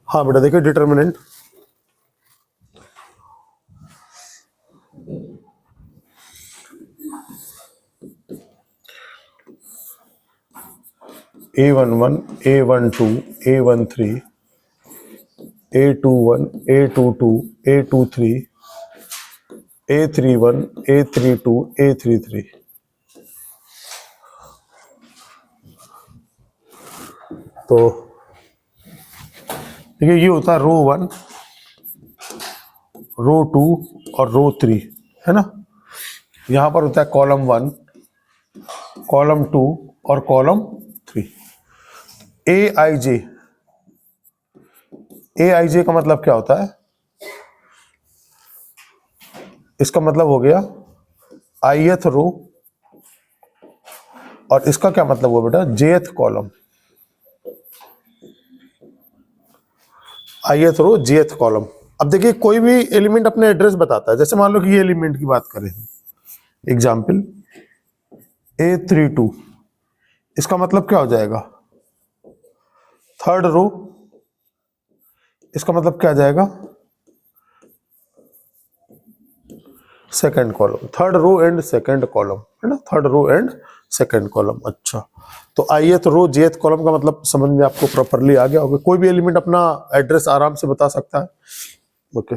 हाँ बेटा देखिए determinant A11, A12, A13, A21, A22, A23, A31, A32, A33। तो देखिए ये होता है रो 1, रो 2 और रो 3, है ना। यहां पर होता है कॉलम 1, कॉलम 2 और कॉलम 3। AIJ, AIJ का मतलब क्या होता है? इसका मतलब हो गया ith रो, और इसका क्या मतलब हुआ बेटा? jth column. ith रो jth कॉलम। अब देखिए कोई भी एलिमेंट अपने एड्रेस बताता है। जैसे मान लो कि ये एलिमेंट की बात करें, एग्जाम्पल A32, इसका मतलब क्या हो जाएगा? Third row. इसका मतलब क्या आ जाएगा? Second column. Third row and second column, है ना, third row and second column. अच्छा, तो ith रो jth कॉलम का मतलब समझ में आपको प्रॉपरली आ गया होगा। कोई भी एलिमेंट अपना एड्रेस आराम से बता सकता है। ओके,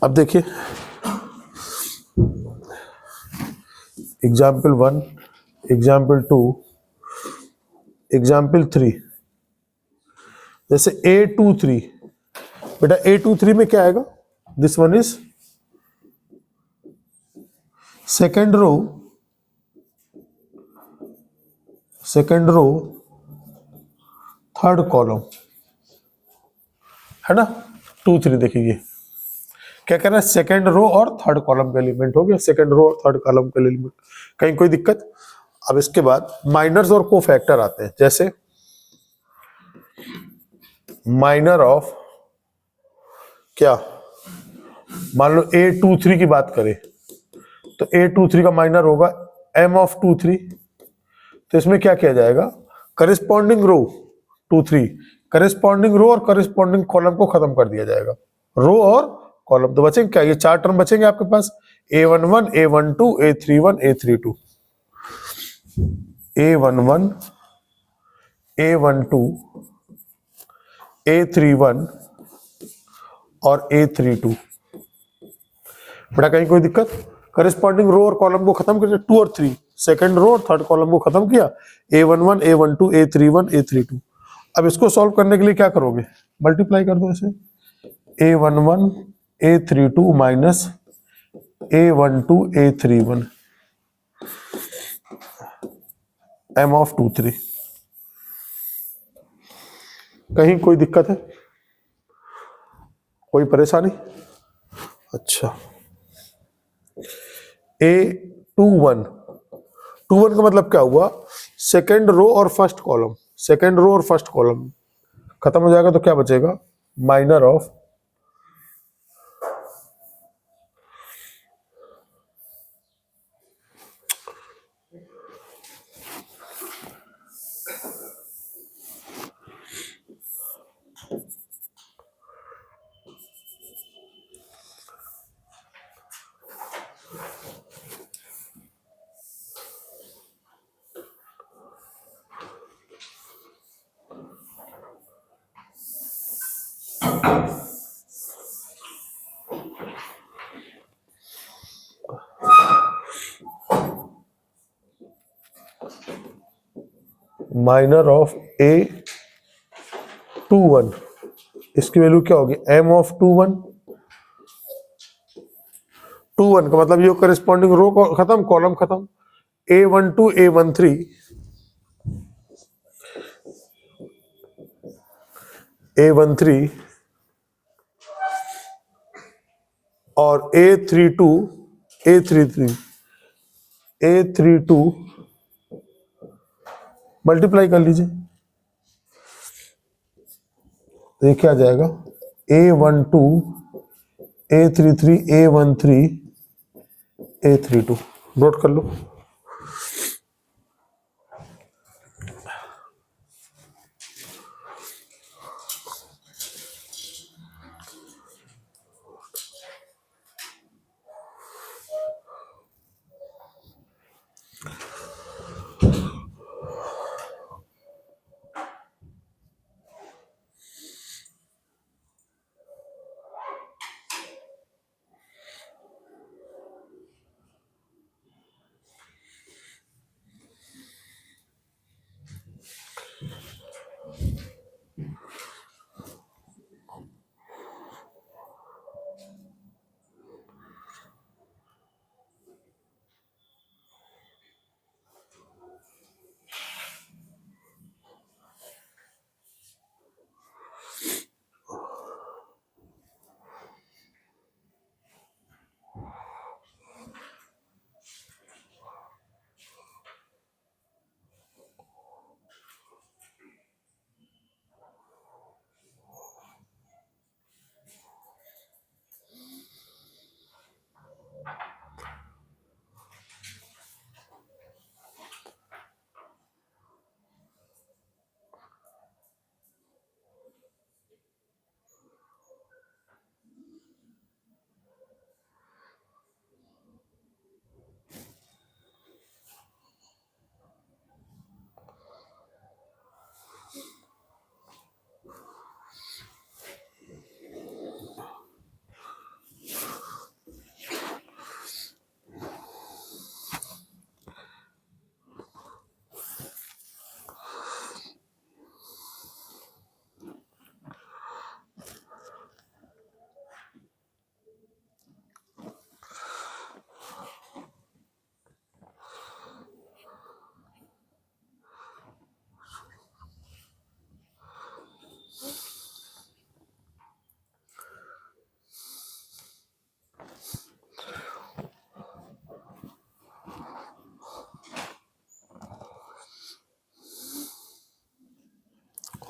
अब देखिए एग्जाम्पल 1, एग्जाम्पल 2, एग्जाम्पल 3। जैसे A23, बेटा A23 में क्या आएगा? This one is second row, second row third column, है ना। 2 3 देखिए क्या कह रहा है? सेकेंड रो और थर्ड कॉलम का एलिमेंट हो गया, सेकेंड रो और थर्ड कॉलम का एलिमेंट। कहीं कोई दिक्कत? अब इसके बाद माइनर्स और कोफैक्टर आते हैं। जैसे माइनर ऑफ क्या, मान लो A23 की बात करें तो A23 का माइनर होगा M(23). तो इसमें क्या किया जाएगा? करिस्पॉन्डिंग रो 2 3, करिस्पॉन्डिंग रो और करिस्पॉन्डिंग कॉलम को खत्म कर दिया जाएगा। रो और कॉलम तो बचेंगे क्या? ये 4 टर्म बचेंगे आपके पास, A11, A12, A31, A32, A11, A12, A31 और A32। बेटा कहीं कोई दिक्कत? करिस्पॉन्डिंग रो और कॉलम को खत्म कर 2 और 3, सेकंड रो और थर्ड कॉलम को खत्म किया, A11, A12, A31, A32। अब इसको सॉल्व करने के लिए क्या करोगे? मल्टीप्लाई कर दो इसे, A11, A32 minus A12, A31, M(23). कहीं कोई दिक्कत है? कोई परेशानी? अच्छा, A21, 21 का मतलब क्या हुआ? सेकेंड रो और फर्स्ट कॉलम, सेकेंड रो और फर्स्ट कॉलम खत्म हो जाएगा तो क्या बचेगा? Minor of A21। इसकी वैल्यू क्या होगी? M(21). 21 का मतलब ये करिस्पॉन्डिंग रो खत्म, कॉलम खत्म। A12, A13, A13 और A32, A33, A32 मल्टीप्लाई कर लीजिए तो ये क्या आ जाएगा? A12, A33, A13, A32। Note कर लो।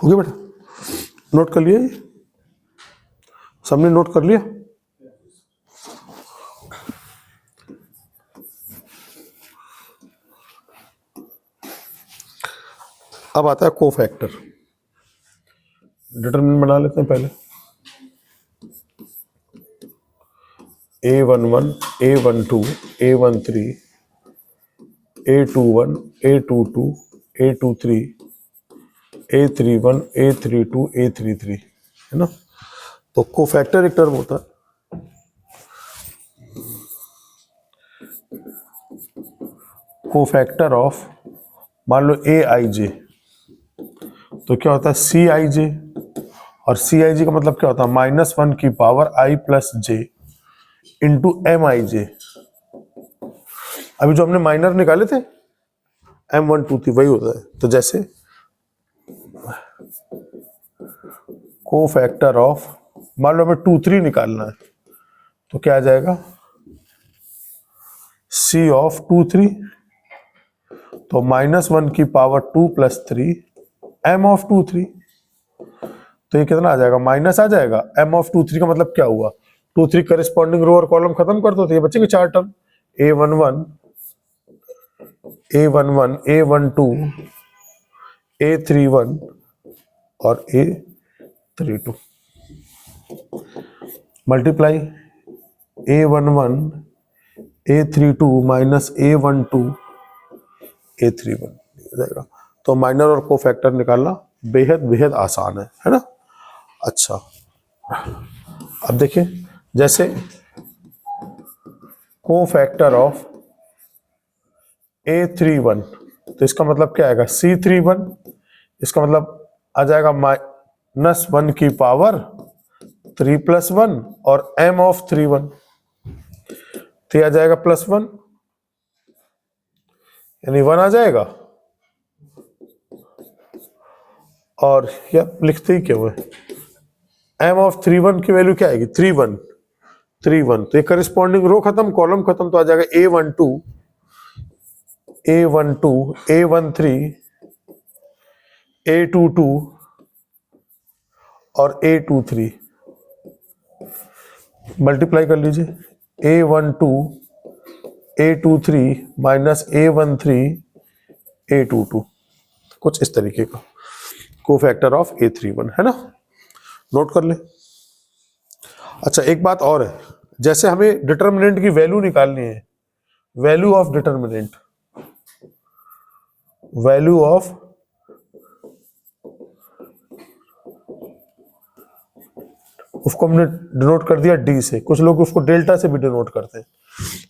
हो गया बेटा, नोट कर लिया, सबने नोट कर लिया। अब आता है कोफैक्टर। डिटरमिनेंट बना लेते हैं पहले। A11, A12, A13, A21, A22, A23, A31, A32, A33, है ना। तो कोफैक्टर एक टर्म होता है, कोफैक्टर ऑफ, मान लो AIJ, तो क्या होता है CIJ, और CIJ का मतलब क्या होता है -1 की power I plus J into MIJ। अभी जो हमने माइनर निकाले थे M123 वही होता है। तो जैसे कोफैक्टर ऑफ, मान लो हमें 2-3 निकालना है, तो क्या आ जाएगा C ऑफ 2-3, तो -1 की पावर 2 प्लस 3 M ऑफ 2-3, तो ये कितना आ जाएगा, माइनस आ जाएगा। M ऑफ 2-3 का मतलब क्या हुआ, 2-3 करिस्पॉन्डिंग रो और कॉलम खत्म कर दो तो ये बचेंगे 4 term, A11, A11, A12, A31 और A32, multiply A11, A32 minus A12, A31 जाएगा। तो माइनर और कोफैक्टर निकालना बेहद बेहद आसान है ना। अच्छा, अब देखिए, जैसे कोफैक्टर ऑफ A31, तो इसका मतलब क्या आएगा C31, इसका मतलब आ जाएगा -1 की पावर 3 प्लस 1 और M ऑफ 31, तो ये आ जाएगा +1, यानी 1 आ जाएगा। और यह लिखते ही क्यों है, M ऑफ 31 की वैल्यू क्या आएगी 31, 31, तो ये करिस्पॉन्डिंग रो खत्म कॉलम खत्म, तो आ जाएगा A12, A12, A13, A22 और A23, मल्टीप्लाई कर लीजिए, A12, A23 minus A13, A22, कुछ इस तरीके का कोफैक्टर ऑफ A31, है ना, नोट कर ले। अच्छा, एक बात और है, जैसे हमें डिटर्मिनेंट की वैल्यू निकालनी है, value of determinant, value of उसको हमने डिनोट कर दिया डी से, कुछ लोग उसको डेल्टा से भी डिनोट करते हैं,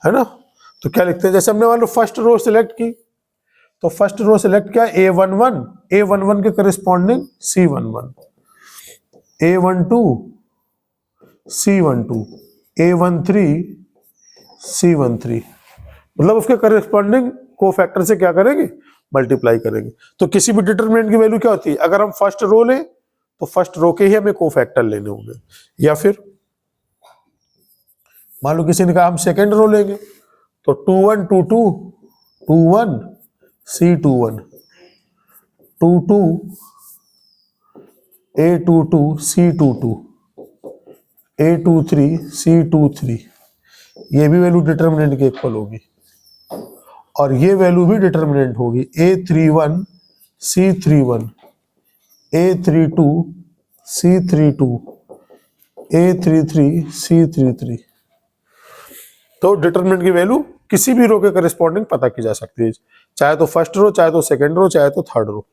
है ना। तो क्या लिखते हैं, जैसे हमने मान लो फर्स्ट रो सिलेक्ट की, तो फर्स्ट रो सिलेक्ट किया A11, A11 के corresponding C11, A12, C12, A13, C13, मतलब उसके करस्पॉन्डिंग कोफैक्टर से क्या करेंगे, मल्टीप्लाई करेंगे। तो किसी भी डिटरमिनेंट की वैल्यू क्या होती है, अगर हम फर्स्ट रो लें तो फर्स्ट रो के ही हमें कोफैक्टर लेने होंगे, या फिर मान लो किसी ने कहा हम सेकेंड रो लेंगे, तो 21, 22, 21, C21, 22, A22, C22, A23, C23, ये भी वैल्यू डिटरमिनेंट के इक्वल होगी, और ये वैल्यू भी डिटरमिनेंट होगी, A31, C31, A32, C32, A33, C33। तो डिटरमिनेंट की वैल्यू किसी भी रो के करस्पॉन्डिंग पता की जा सकती है, चाहे तो फर्स्ट रो, चाहे तो सेकंड रो, चाहे तो third row.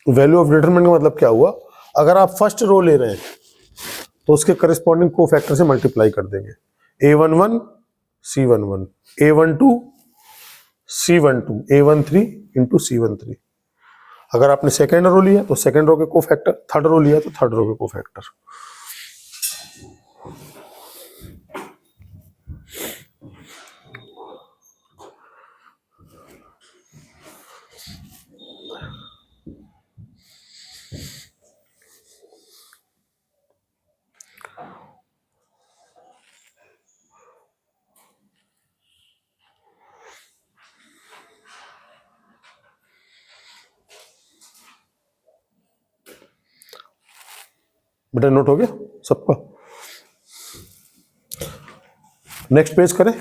Value of determinant का मतलब क्या हुआ, अगर आप फर्स्ट रो ले रहे हैं तो उसके करस्पॉन्डिंग कोफैक्टर से मल्टीप्लाई कर देंगे, A11 C11 A12 C12 A13 into C13। अगर आपने सेकेंड रो लिया तो सेकेंड रो के कोफैक्टर, थर्ड रो लिया तो थर्ड रो के कोफैक्टर। बेटा नोट हो गया सबका? नेक्स्ट पेज करें।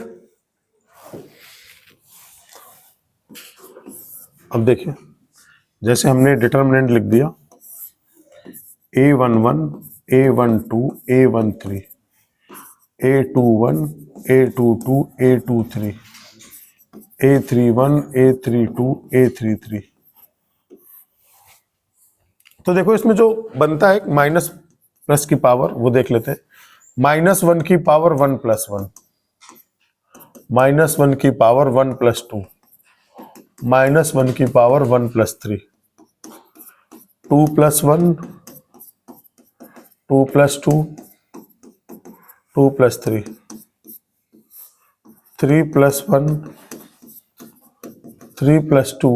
अब देखिए, जैसे हमने डिटरमिनेंट लिख दिया A11 A12 A13 A21 A22 A23 A31 A32 A33। तो देखो इसमें जो बनता है माइनस प्लस की पावर वो देख लेते हैं। -1 की पावर 1 + 1, -1 की पावर 1 + 2, -1 की पावर 1 + 3, 2 + 1 2 + 2 2 + 3, 3 + 1 3 + 2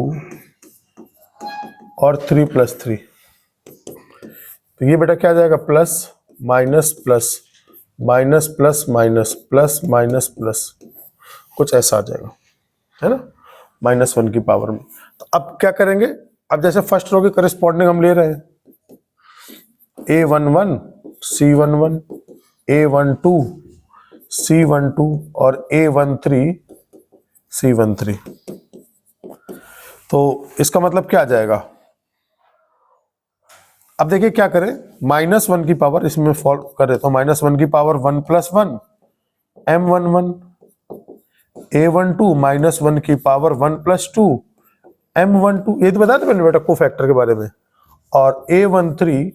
और 3 + 3। तो ये बेटा क्या आ जाएगा, plus minus plus minus plus minus plus minus plus, कुछ ऐसा आ जाएगा, है ना, -1 की पावर में। तो अब क्या करेंगे, अब जैसे फर्स्ट रो के करस्पॉन्डिंग हम ले रहे हैं A11 C11 A12 C12 और A13 C13। तो इसका मतलब क्या आ जाएगा, अब देखिए क्या करें, -1 की पावर इसमें फॉल्व कर देता हूं, -1 की पावर 1 + 1 M11 A12 -1 की पावर 1 + 2 M12, ये तो बताया था मैंने बेटा को फैक्टर के बारे में, और A13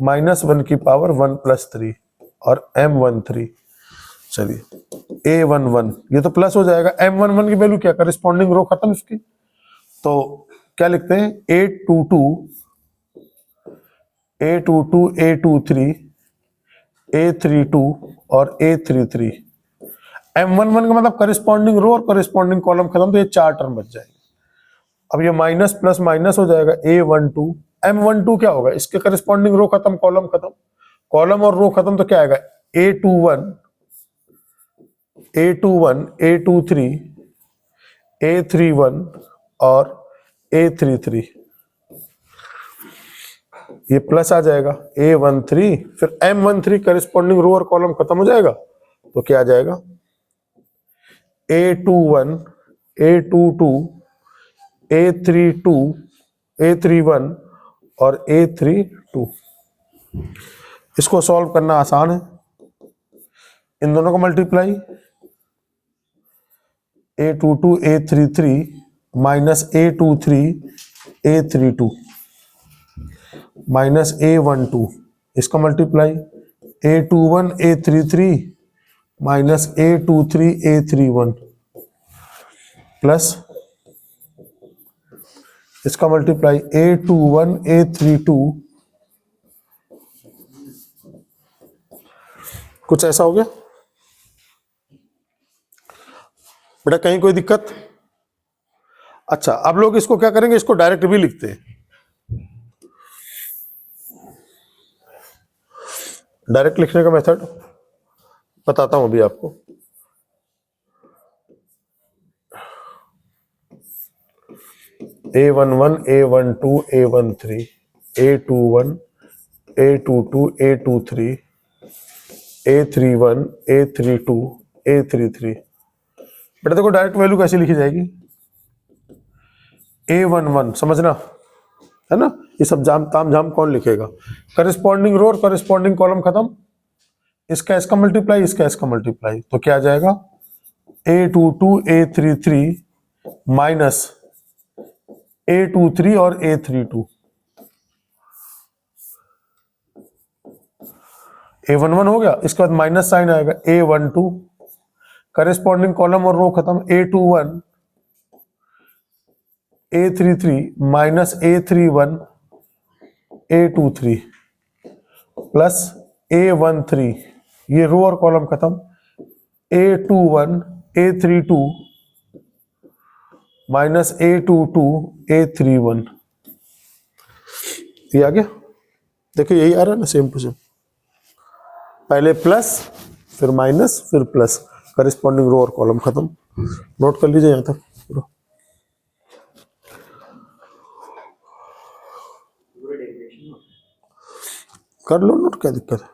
-1 की पावर 1 + 3 और M13। चलिए A11 ये तो प्लस हो जाएगा, M11 की वैल्यू क्या, करस्पॉन्डिंग रो खत्म इसकी, तो क्या लिखते हैं A22 A22 A23 A32 और A33। M11 का मतलब करस्पॉन्डिंग रो और करस्पॉन्डिंग कॉलम खत्म, तो ये 4 टर्म बच जाएंगे। अब ये माइनस प्लस माइनस हो जाएगा, A12 M12 क्या होगा, इसके करस्पॉन्डिंग रो खत्म कॉलम खत्म, कॉलम और रो खत्म, तो क्या आएगा A21 A21 A23 A31 और A33। ये प्लस आ जाएगा A13, फिर M13 करस्पॉन्डिंग रो और कॉलम खत्म हो जाएगा, तो क्या आ जाएगा A21 A22 A32 A31 और A32। इसको सॉल्व करना आसान है, इन दोनों का multiply A22 A33 minus A23 A32 minus A12, इसका multiply A21 A33 minus A23 A31 plus इसका मल्टीप्लाई A21 A32, कुछ ऐसा हो गया बेटा, कहीं कोई दिक्कत? अच्छा, अब लोग इसको क्या करेंगे, इसको डायरेक्ट भी लिखते हैं, डायरेक्ट लिखने का मेथड बताता हूं अभी आपको। A11 A12 A13 A21 A22 A23 A31 A32 A33। बेटा देखो डायरेक्ट वैल्यू कैसे लिखी जाएगी, A11 समझना है ना, ये सब जाम ताम झाम कौन लिखेगा, करस्पॉन्डिंग रो और करस्पॉन्डिंग कॉलम खत्म, इसका इसका मल्टीप्लाई इसका इसका मल्टीप्लाई, तो क्या आ जाएगा A22 A33 माइनस A23 और A32, A11 हो गया, इसके बाद माइनस साइन आएगा A12, करेस्पॉन्डिंग कॉलम और रो खत्म, A21, A33 minus A31, A23 plus A13, ये रो और कॉलम खत्म, A21, A32 minus A22, A31, ये आ गया। देखिए यही आ रहा है ना, सेम टू सेम, पहले प्लस फिर माइनस फिर प्लस, करिस्पॉन्डिंग रो और कॉलम खत्म। नोट कर लीजिए यहां तक पूरा। कर लो नोट, क्या दिक्कत है,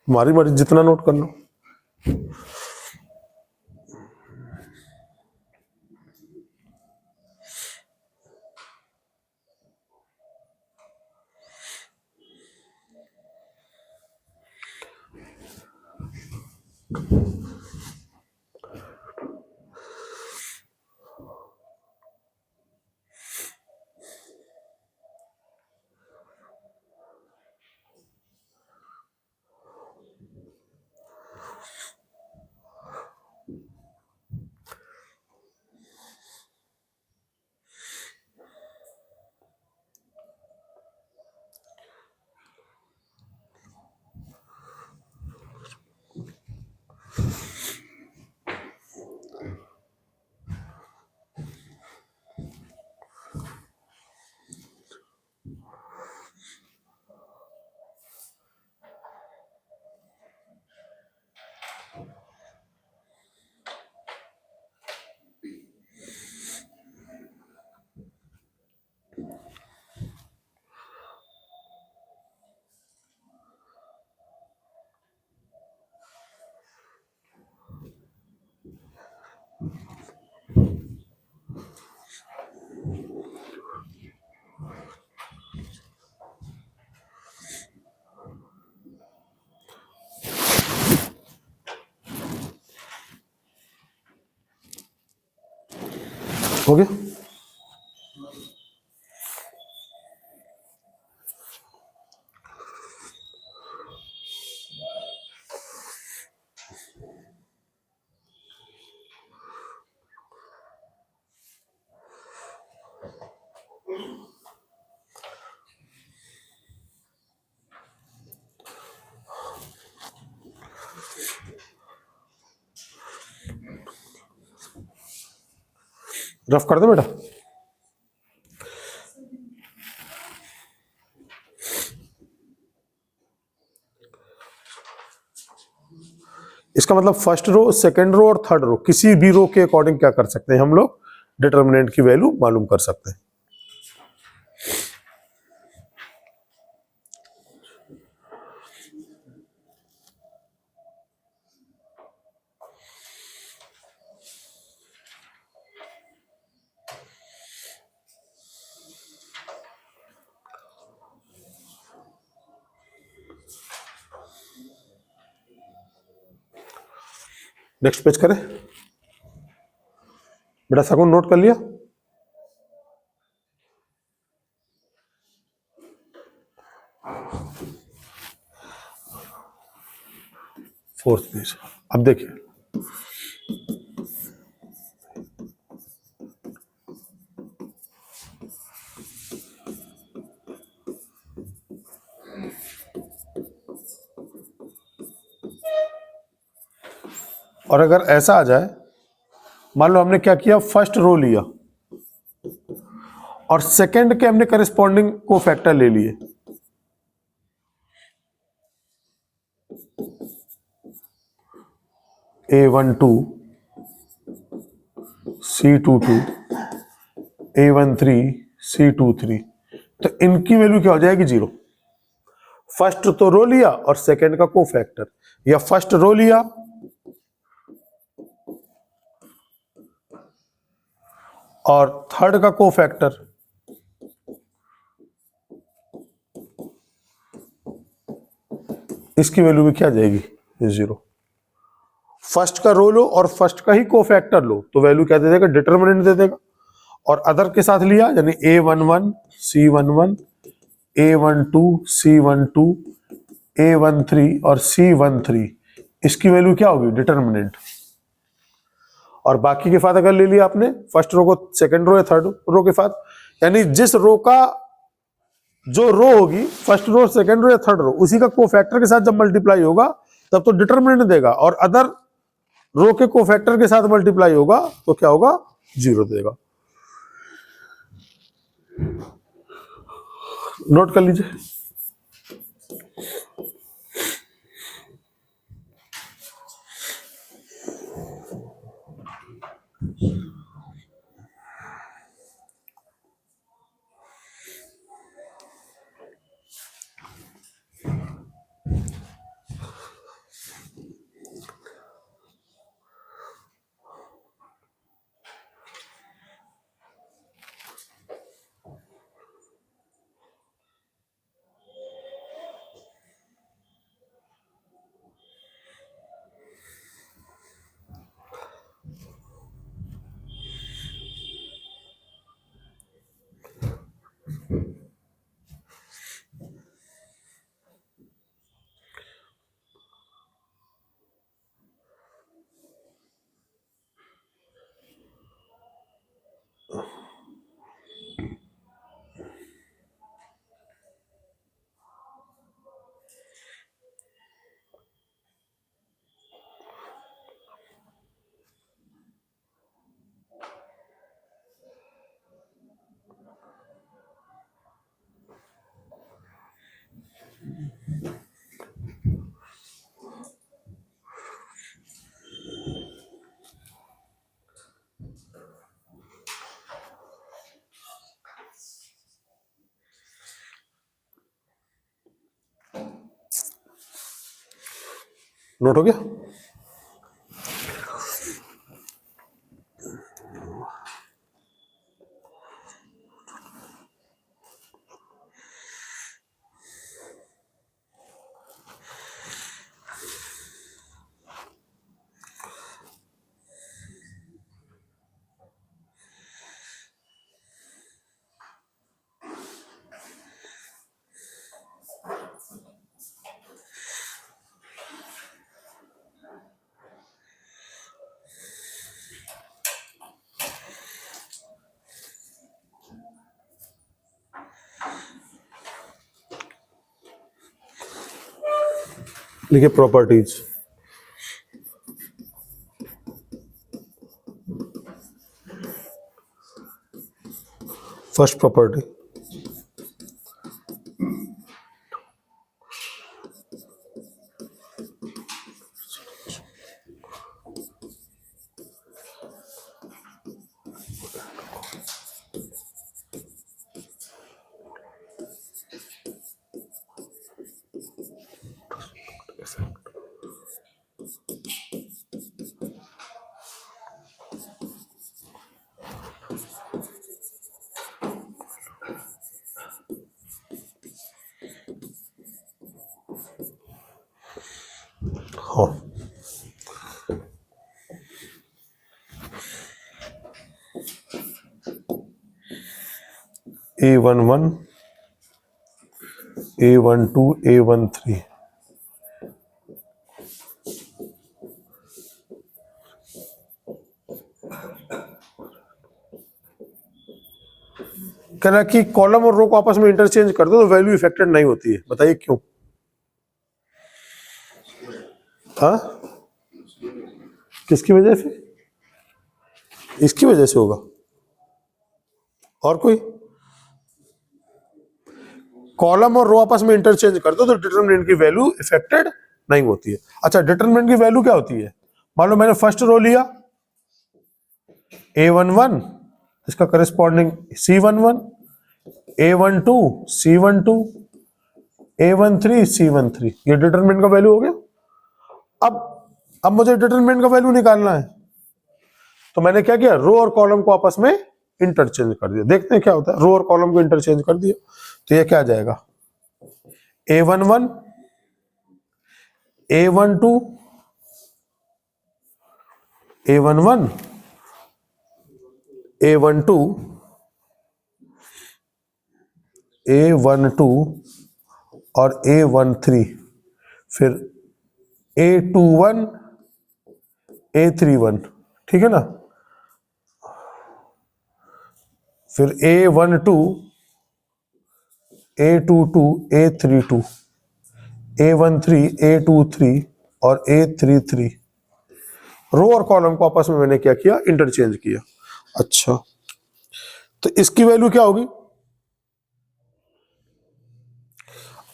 तुम्हारी मर्जी, जितना नोट कर लो। हो गया। रफ कर दो बेटा। इसका मतलब फर्स्ट रो, सेकंड रो और थर्ड रो, किसी भी रो के अकॉर्डिंग क्या कर सकते हैं हम लोग, डिटर्मिनेंट की वैल्यू मालूम कर सकते हैं। नेक्स्ट पेज करें बेटा, सगुन नोट कर लिया। फोर्थ पेज, अब देखिए और अगर ऐसा आ जाए, मान लो हमने क्या किया, फर्स्ट रो लिया और सेकंड के हमने करिस्पॉन्डिंग को फैक्टर ले लिए, A12, C22, A13, C23, तो इनकी वैल्यू क्या हो जाएगी, 0। फर्स्ट तो रो लिया और सेकंड का को फैक्टर, या फर्स्ट रो लिया और थर्ड का को फैक्टर, इसकी वैल्यू भी क्या जाएगी, 0। फर्स्ट का रो लो और फर्स्ट का ही को फैक्टर लो तो वैल्यू क्या दे देगा, डिटर्मिनेंट दे देगा। और अदर के साथ लिया, यानी A11 C11 A12 C12 A13 और C13, इसकी वैल्यू क्या होगी? डिटर्मिनेंट। और बाकी के साथ अगर ले लिया आपने फर्स्ट रो को सेकंड रो या थर्ड रो के साथ, यानी जिस रो का जो रो होगी फर्स्ट रो सेकंड रो या थर्ड रो, उसी का कोफैक्टर के साथ जब मल्टीप्लाई होगा तब तो डिटर्मिनेंट देगा, और अदर रो के कोफैक्टर के साथ मल्टीप्लाई होगा तो क्या होगा? 0 देगा। नोट कर लीजिए। नोट हो गया? लिखिए प्रॉपर्टीज। फर्स्ट प्रॉपर्टी, हाँ A11 A12 A13, कह रहा कि कॉलम और रो को आपस में इंटरचेंज कर दो तो वैल्यू इफेक्टेड नहीं होती है। बताइए क्यों? हाँ, किसकी वजह से? इसकी वजह से होगा। और कोई? कॉलम और रो आपस में इंटरचेंज कर दो तो डिटरमिनेंट की वैल्यू इफेक्टेड नहीं होती है। अच्छा, डिटरमिनेंट की वैल्यू क्या होती है? मान लो मैंने फर्स्ट रो लिया A11, इसका corresponding C11, A12 C12 A13 C13, ये डिटरमिनेंट का वैल्यू हो गया। अब मुझे डिटरमिनेंट का वैल्यू निकालना है, तो मैंने क्या किया? रो और कॉलम को आपस में इंटरचेंज कर दिया। देखते हैं क्या होता है। रो और कॉलम को इंटरचेंज कर दिया तो ये क्या आ जाएगा? A11 A12 A11 A12 A12 और A13, फिर A21 A31, ठीक है ना, फिर A12 A22 A32 A13 A23 और A33, रो और कॉलम को आपस में मैंने क्या किया, इंटरचेंज किया। अच्छा, तो इसकी वैल्यू क्या होगी?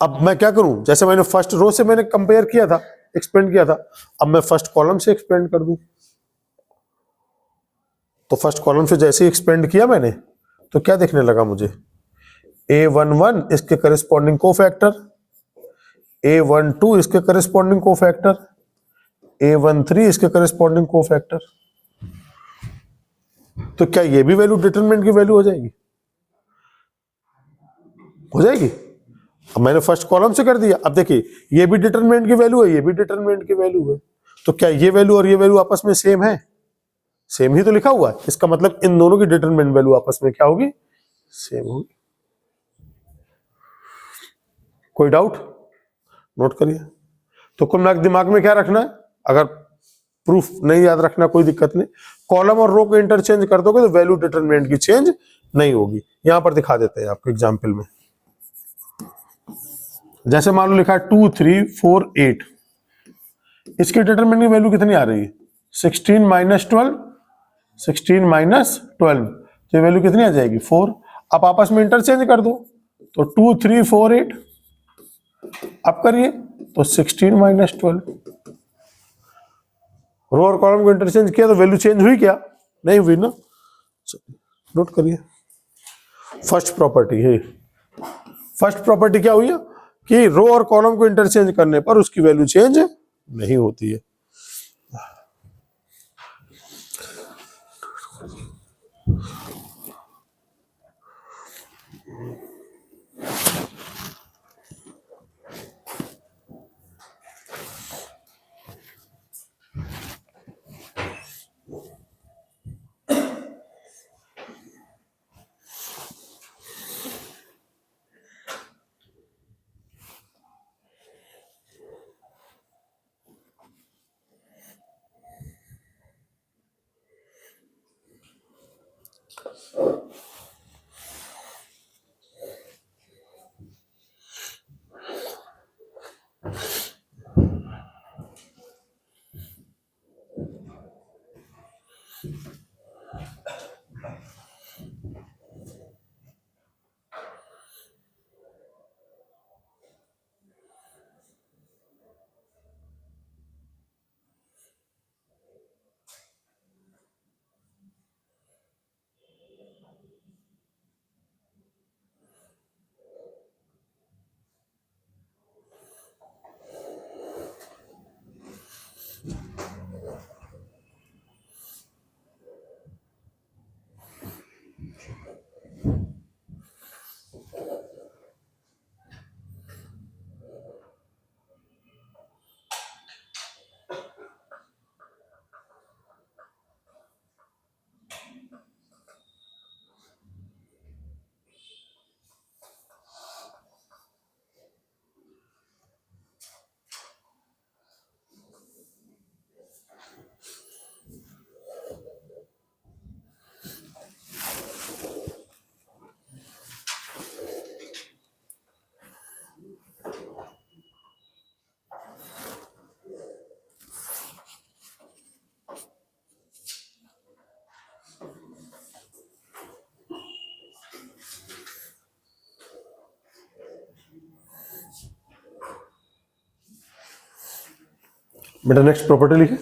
अब मैं क्या करूं, जैसे मैंने फर्स्ट रो से मैंने कंपेयर किया था, एक्सपेंड किया था, अब मैं फर्स्ट कॉलम से एक्सपेंड कर दूं। तो फर्स्ट कॉलम से जैसे ही एक्सपेंड किया मैंने, तो क्या देखने लगा मुझे, A11 इसके करस्पॉन्डिंग कोफैक्टर, A12 इसके करस्पॉन्डिंग कोफैक्टर, A13 इसके करस्पॉन्डिंग कोफैक्टर। तो क्या ये भी वैल्यू डिटरमिनेंट की वैल्यू हो जाएगी? हो जाएगी। अब मैंने फर्स्ट कॉलम से कर दिया, अब देखिए ये भी डिटरमिनेंट की वैल्यू है, ये भी डिटरमिनेंट की वैल्यू है, तो क्या ये वैल्यू और ये वैल्यू आपस में सेम है? सेम ही तो लिखा हुआ है, इसका मतलब इन दोनों की डिटरमिनेंट वैल्यू आपस में क्या होगी, सेम होगी। कोई डाउट? नोट करिए। तो कुल मिलाकर दिमाग में क्या रखना है, अगर प्रूफ नहीं याद रखना कोई दिक्कत नहीं, कॉलम और रो को इंटरचेंज कर दोगे तो वैल्यू डिटरमिनेंट की चेंज नहीं होगी। यहां पर दिखा देते हैं आपको एग्जाम्पल में। जैसे मान लो लिखा है 2 3 4 8, इसकी डिटरमिनेंट की वैल्यू कितनी आ रही है, 16 माइनस 12, 16 माइनस 12, तो ये वैल्यू कितनी आ जाएगी, 4। आप आपस में इंटरचेंज कर दो, तो 2 3 4 8, अब करिए तो 16 माइनस 12, रो और कॉलम को इंटरचेंज किया तो वैल्यू चेंज हुई क्या, नहीं हुई ना। नोट करिए। फर्स्ट प्रॉपर्टी है, फर्स्ट प्रॉपर्टी क्या हुई है कि रो और कॉलम को इंटरचेंज करने पर उसकी वैल्यू चेंज नहीं होती है। बेटा नेक्स्ट प्रॉपर्टी लिखे।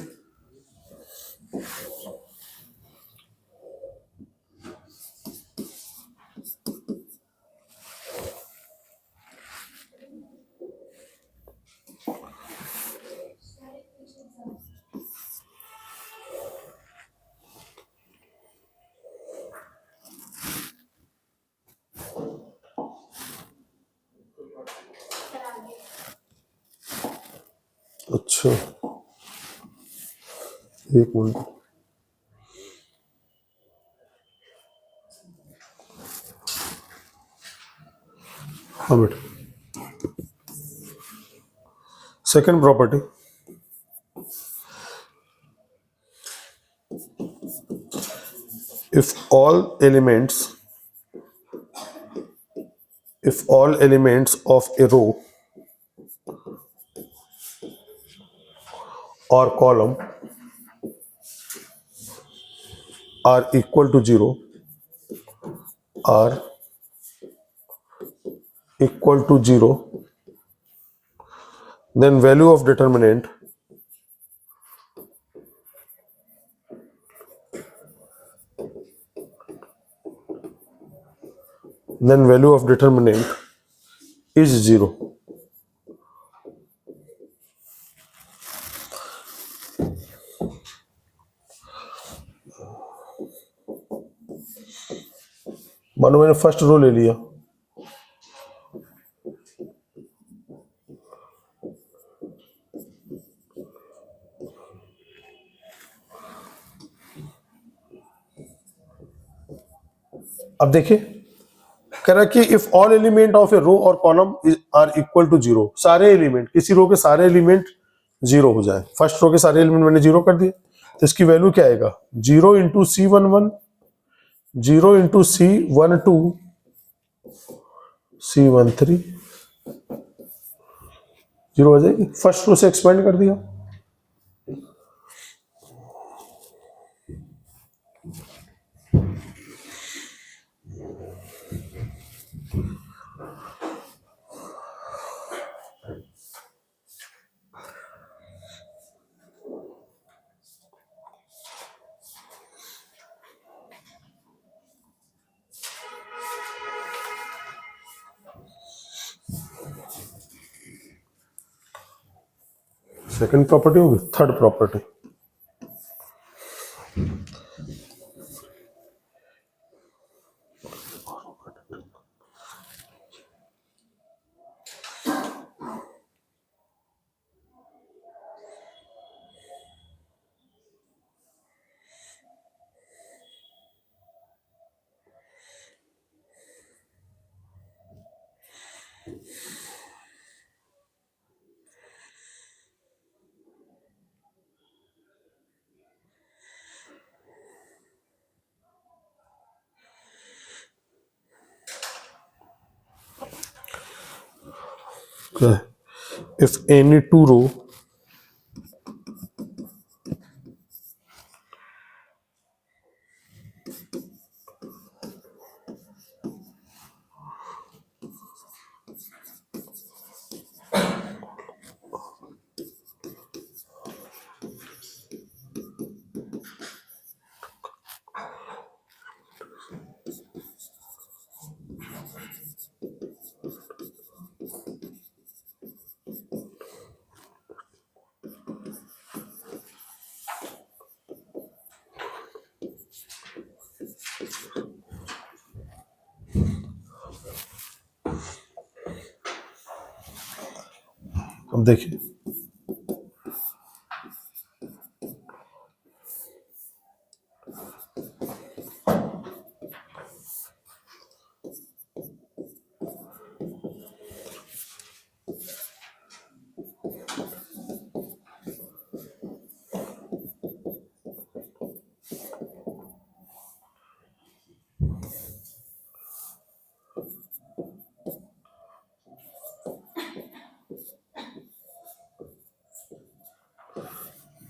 अच्छा, एक मिनट, हाँ बेटा, second property, if all elements of a row or column are equal to 0, are equal to 0, then value of determinant is 0. मानो मैंने फर्स्ट रो ले लिया, अब देखिए कह रहा है कि इफ ऑल एलिमेंट ऑफ ए रो और कॉलम आर इक्वल टू 0, सारे एलिमेंट, किसी रो के सारे एलिमेंट 0 हो जाए। फर्स्ट रो के सारे एलिमेंट मैंने 0 कर दिए, तो इसकी वैल्यू क्या आएगा, 0 into C11, 0 into C12, C13, 0 हो जाएगी। फर्स्ट रो से एक्सपेंड कर दिया, सेकंड प्रॉपर्टी होगी। Third property, if any two row अब देखिए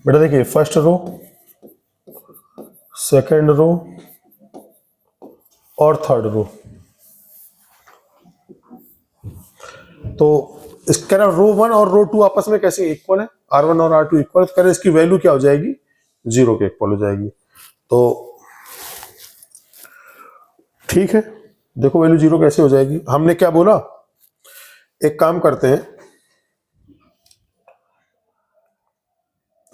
बेटा, देखिए फर्स्ट रो, सेकंड रो और थर्ड रो, तो इस कह रहा रो 1 और रो 2 आपस में कैसे इक्वल है, R1 और R2 इक्वल, तो कह रहे इसकी वैल्यू क्या हो जाएगी, 0 के इक्वल हो जाएगी। तो ठीक है, देखो वैल्यू 0 कैसे हो जाएगी। हमने क्या बोला, एक काम करते हैं,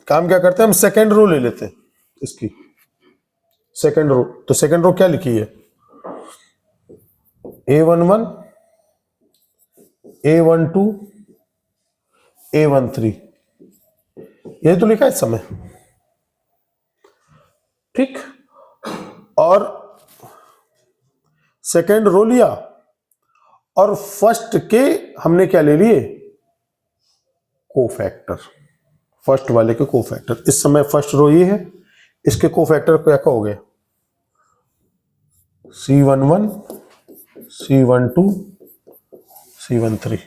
काम क्या करते हैं, हम सेकंड रो ले लेते हैं इसकी, सेकंड रो। तो सेकंड रो क्या लिखी है, A11, A12, A13, ये तो लिखा है इस समय, ठीक। और सेकंड रो लिया और फर्स्ट के हमने क्या ले लिए, कोफैक्टर, फर्स्ट वाले के कोफैक्टर। इस समय फर्स्ट रो ये है, इसके कोफैक्टर क्या कहोगे, C11, C12, C13।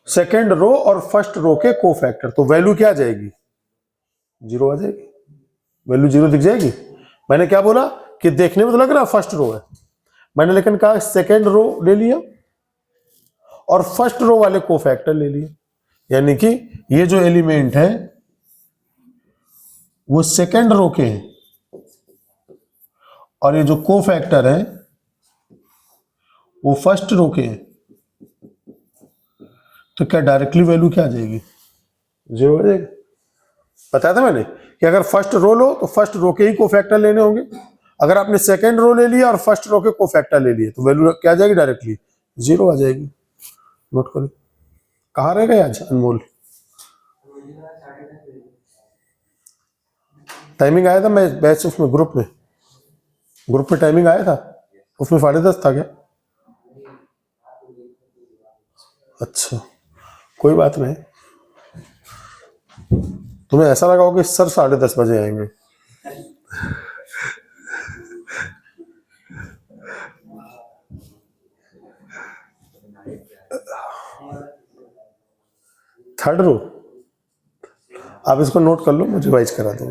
Second row और फर्स्ट रो के कोफैक्टर, तो वैल्यू क्या आ जाएगी, 0 आ जाएगी, वैल्यू 0 दिख जाएगी। मैंने क्या बोला कि देखने में तो लग रहा फर्स्ट रो है, मैंने लेकिन कहा सेकेंड रो ले लिया और फर्स्ट रो वाले कोफैक्टर ले लिए, यानी कि ये जो एलिमेंट है वो सेकेंड रो के हैं और ये जो कोफैक्टर है वो फर्स्ट रो के हैं। तो क्या डायरेक्टली वैल्यू क्या आ जाएगी, 0 आ जाएगी। बताया था मैंने कि अगर फर्स्ट रो लो तो फर्स्ट रो के ही कोफैक्टर लेने होंगे, अगर आपने सेकेंड रो ले लिया और फर्स्ट रो के कोफैक्टर ले लिए तो वैल्यू क्या आ जाएगी, डायरेक्टली 0 आ जाएगी। नोट करो, कहाँ रह गए आज अनमोल, टाइमिंग आया था, मैं बैच उसमें ग्रुप में टाइमिंग आया था, उसमें 10:30 था क्या, अच्छा कोई बात नहीं। तुम्हें ऐसा लगा होगा कि सर 10:30 बजे आएंगे, थर्ड रो आप इसको नोट कर लो, मुझे वाइज करा दो।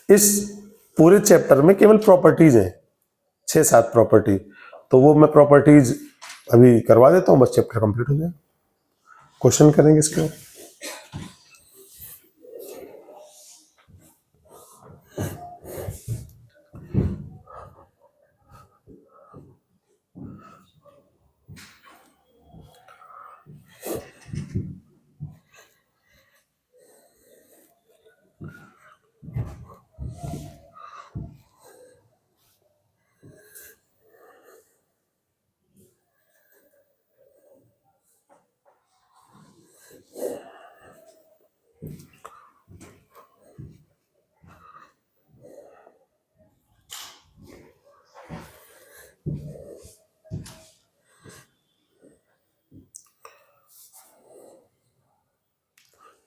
इस पूरे चैप्टर में केवल प्रॉपर्टीज है, 6-7 प्रॉपर्टी, तो वो मैं प्रॉपर्टीज अभी करवा देता हूँ, बस चैप्टर कंप्लीट हो जाए, क्वेश्चन करेंगे इसके ऊपर।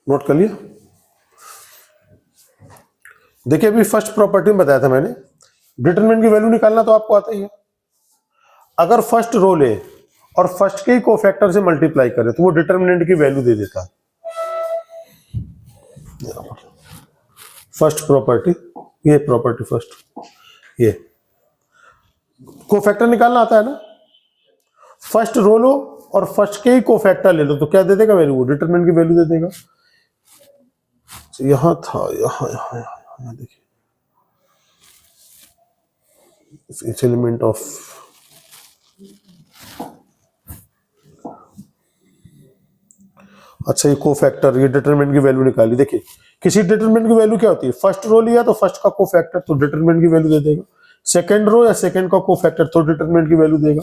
नोट कर लिया। देखिए अभी फर्स्ट प्रॉपर्टी में बताया था मैंने, डिटरमिनेंट की वैल्यू निकालना तो आपको आता ही है। अगर फर्स्ट रो ले और फर्स्ट के ही कोफैक्टर से मल्टीप्लाई करे तो वो डिटरमिनेंट की वैल्यू दे देता है। फर्स्ट प्रॉपर्टी, ये प्रॉपर्टी फर्स्ट, ये कोफैक्टर निकालना आता है ना, फर्स्ट रो लो और फर्स्ट के ही कोफैक्टर ले लो तो क्या दे देगा वैल्यू, वो डिटरमिनेंट की वैल्यू दे देगा। यहां था, यहाँ देखिए, इस एलिमेंट ऑफ, अच्छा ये कोफैक्टर, ये डिटरमिनेंट की वैल्यू निकाली। देखिए किसी डिटरमिनेंट की वैल्यू क्या होती है, फर्स्ट रो लिया तो फर्स्ट का कोफैक्टर तो डिटरमिनेंट की वैल्यू दे देगा, सेकंड रो या सेकंड का कोफैक्टर तो डिटरमिनेंट की वैल्यू देगा,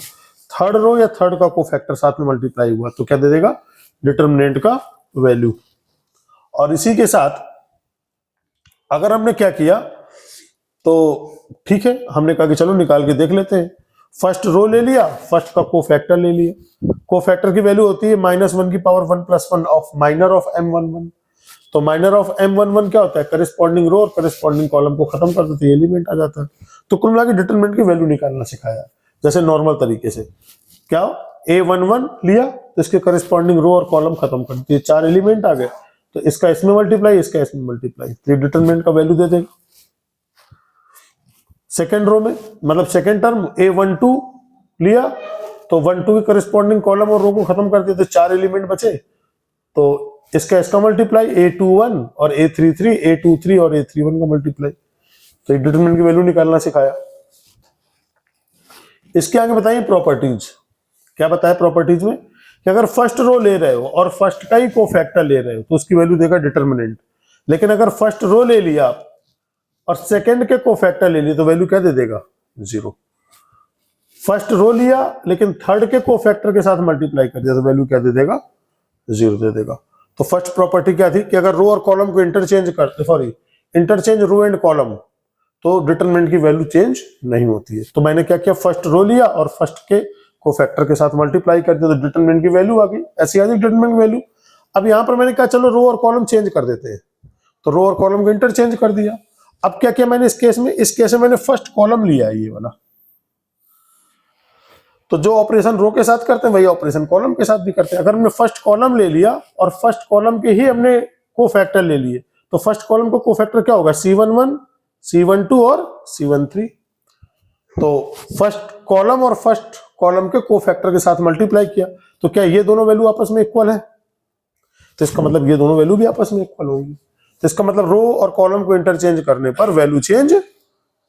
थर्ड रो या थर्ड का कोफैक्टर साथ में मल्टीप्लाई हुआ तो क्या दे देगा, डिटरमिनेंट का वैल्यू। और इसी के साथ अगर हमने क्या किया तो ठीक है, हमने कहा कि चलो निकाल के देख लेते हैं। फर्स्ट रो ले लिया, फर्स्ट का कोफैक्टर ले लिया, कोफैक्टर की वैल्यू होती है -1 की power 1+1 of minor of M11। तो माइनर ऑफ M11 क्या होता है, करिस्पॉन्डिंग रो और करिस्पॉन्डिंग कॉलम को खत्म कर देते हैं, एलिमेंट आ जाता है। तो कुल मिला के डिटरमिनेंट की वैल्यू निकालना सिखाया, जैसे नॉर्मल तरीके से। क्या A11 लिया तो इसके करिस्पॉन्डिंग रो और कॉलम खत्म कर दिए, 4 एलिमेंट आ गए, तो इसका इसमें मल्टीप्लाई, इसका इसमें मल्टीप्लाई, तो डिटरमिनेंट का वैल्यू दे देगा। सेकेंड रो में मतलब सेकेंड टर्म A12 लिया तो 12 के करिस्पॉन्डिंग कॉलम और रो को खत्म कर दिया, तो 4 एलिमेंट बचे, तो इसका मल्टीप्लाई A21 और A33, A23 और A31 का मल्टीप्लाई, तो डिटरमिनेंट की वैल्यू निकालना सिखाया। इसके आगे बताइए प्रॉपर्टीज, क्या बताया प्रॉपर्टीज में कि अगर फर्स्ट रो ले रहे हो और फर्स्ट का ही कोफैक्टर ले रहे हो तो उसकी वैल्यू देगा डिटरमिनेंट। लेकिन अगर फर्स्ट रो ले लिया और सेकंड के कोफैक्टर ले लिए तो वैल्यू क्या दे देगा, 0। फर्स्ट रो लिया लेकिन थर्ड के कोफैक्टर के साथ मल्टीप्लाई कर दिया तो वैल्यू क्या दे देगा, 0 दे देगा। तो फर्स्ट प्रॉपर्टी क्या थी कि अगर रो और कॉलम को इंटरचेंज रो एंड कॉलम तो डिटरमिनेंट की वैल्यू चेंज नहीं होती है। तो मैंने क्या किया, फर्स्ट रो लिया और फर्स्ट के कोफैक्टर के साथ मल्टीप्लाई कर दिया तो डिटरमिनेंट की वैल्यू आ गई, ऐसी आ गई डिटरमिनेंट वैल्यू। अब यहां पर मैंने कहा चलो रो और कॉलम चेंज कर देते हैं, तो रो और कॉलम को इंटरचेंज कर दिया। अब क्या किया मैंने इस केस में मैंने फर्स्ट कॉलम लिया है ये वाला, तो जो ऑपरेशन रो के साथ करते हैं वही ऑपरेशन कॉलम के साथ भी करते हैं। अगर हमने फर्स्ट कॉलम ले लिया और फर्स्ट कॉलम के ही हमने कोफैक्टर ले लिए तो फर्स्ट कॉलम को कोफैक्टर क्या होगा, C11, C12 और C13। तो फर्स्ट कॉलम और फर्स्ट कॉलम के कोफैक्टर के साथ मल्टीप्लाई किया तो क्या ये दोनों वैल्यू आपस में इक्वल है, तो इसका मतलब ये दोनों वैल्यू भी आपस में इक्वल होंगी। तो इसका मतलब रो और कॉलम को इंटरचेंज करने पर वैल्यू चेंज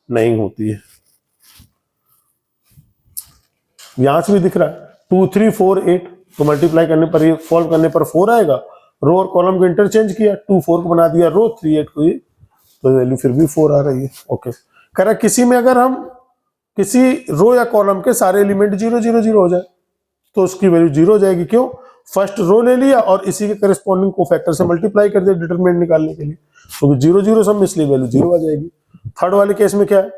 नहीं होती है। यहां से भी दिख रहा है 2 3 4 8, तो मल्टीप्लाई करने पर ये सॉल्व करने पर 4 आएगा। रो और कॉलम को इंटरचेंज किया, 2 4 को बना दिया रो, 3 8 को ये, तो वैल्यू फिर भी 4 आ रही है। ओके, कह रहा किसी में अगर हम किसी रो या कॉलम के सारे एलिमेंट 0 0 0 हो जाए तो उसकी वैल्यू 0 हो जाएगी। क्यों, फर्स्ट रो ले लिया और इसी के करस्पॉन्डिंग कोफैक्टर से मल्टीप्लाई कर दिया डिटरमिनेंट निकालने के लिए, तो 0 0 सब में इसलिए वैल्यू 0 आ जाएगी। थर्ड वाले केस में क्या है,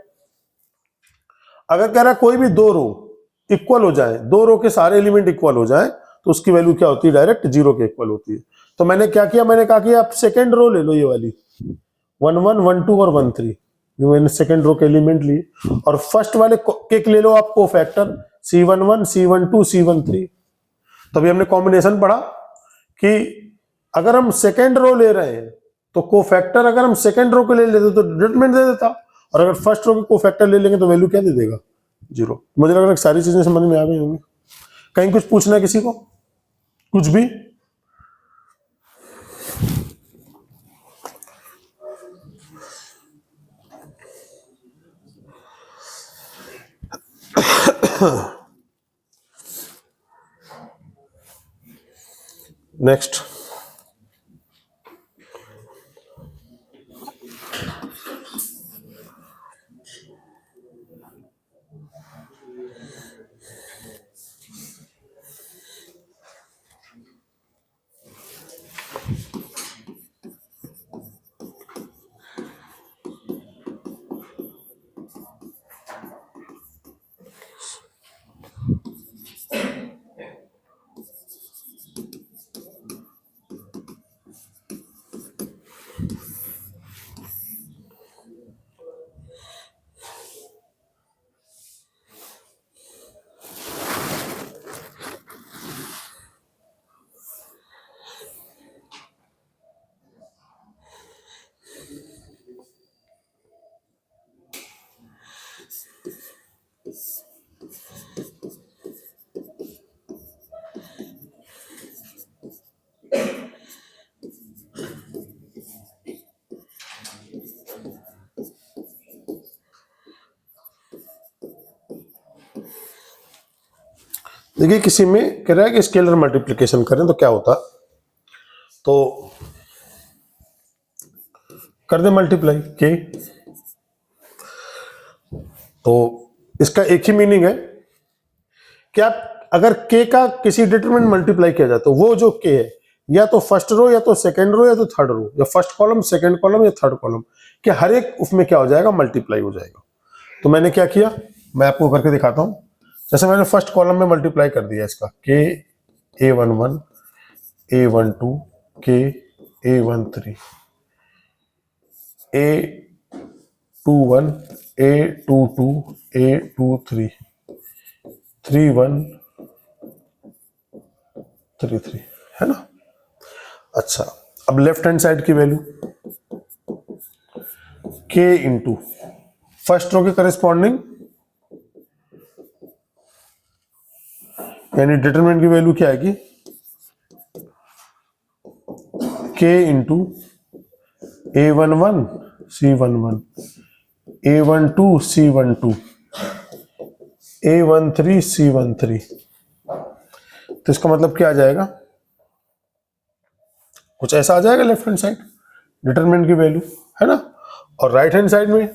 अगर कह रहा है कोई भी दो रो इक्वल हो जाए, दो रो के सारे एलिमेंट इक्वल हो जाए तो उसकी वैल्यू क्या होती है, डायरेक्ट 0 के इक्वल होती है। तो मैंने क्या किया, मैंने कहा कि आप सेकेंड रो ले लो, ये वाली 1 1 1 2 और 1 3, जो मैंने सेकेंड रो के एलिमेंट लिए, और फर्स्ट वाले के ले लो आप कोफैक्टर C11 C12 C13। तो अभी हमने कॉम्बिनेशन पढ़ा कि अगर हम सेकेंड रो ले रहे हैं तो कोफैक्टर अगर हम सेकेंड रो के ले लेते तो डिटरमिनेंट दे देता, और अगर फर्स्ट रो के कोफैक्टर ले लेंगे तो वैल्यू क्या दे देगा, 0। मुझे लग रहा है सारी चीजें समझ में आ गई होंगी। कहीं कुछ पूछना है किसी को, कुछ भी? नेक्स्ट, देखिए किसी में कह रहा है कि स्केलर मल्टीप्लिकेशन करें तो क्या होता, तो कर दे मल्टीप्लाई के, तो इसका एक ही मीनिंग है कि आप अगर के का किसी डिटरमिनेंट मल्टीप्लाई किया जाए तो वो जो के है या तो फर्स्ट रो या तो सेकंड रो या तो थर्ड रो, या फर्स्ट कॉलम सेकंड कॉलम या थर्ड कॉलम के हर एक उसमें क्या हो जाएगा, मल्टीप्लाई हो जाएगा। तो मैंने क्या किया, मैं आपको करके दिखाता हूं। जैसे मैंने फर्स्ट कॉलम में मल्टीप्लाई कर दिया इसका के A11 A12 के A13 A21 A22 A23 31 33, है ना। अच्छा, अब लेफ्ट हैंड साइड की वैल्यू के इंटू फर्स्ट रो के करेस्पॉन्डिंग यानी डिटरमिनेंट की वैल्यू क्या आएगी, के into A11 C11 A12 C12 A13 C13। तो इसका मतलब क्या आ जाएगा, कुछ ऐसा आ जाएगा लेफ्ट हैंड साइड डिटरमिनेंट की वैल्यू, है ना। और राइट हैंड साइड में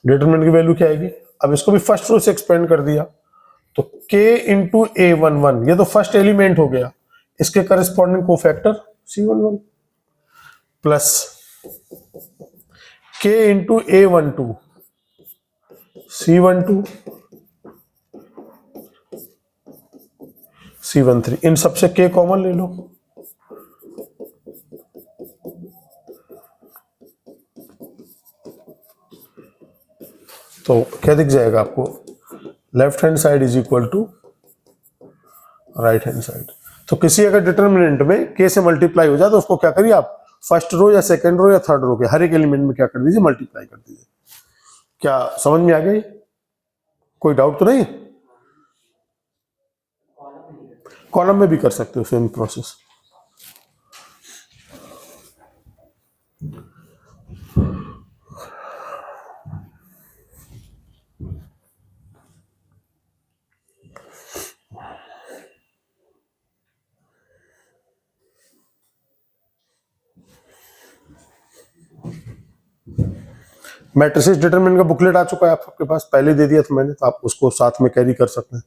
डिटरमिनेंट की वैल्यू क्या आएगी? अब इसको भी फर्स्ट रो से एक्सपेंड कर दिया तो k इंटू A11, ये तो फर्स्ट एलिमेंट हो गया, इसके corresponding cofactor C11 plus k into A12 C12 C13, इन सबसे k कॉमन ले लो, तो क्या दिख जाएगा आपको? Left hand side is equal to right hand side. तो किसी अगर डिटर्मिनेंट में k से मल्टीप्लाई हो जाए तो उसको क्या करिए आप, फर्स्ट रो या सेकंड रो या थर्ड रो के हर एक एलिमेंट में क्या कर दीजिए, मल्टीप्लाई कर दीजिए। क्या समझ में आ गई? कोई डाउट तो नहीं? कॉलम में भी कर सकते हो सेम प्रोसेस। मैट्रिसेस डिटरमिनेंट का बुकलेट आ चुका है आपके पास, पहले दे दिया था मैंने, तो आप उसको साथ में कैरी कर सकते हैं।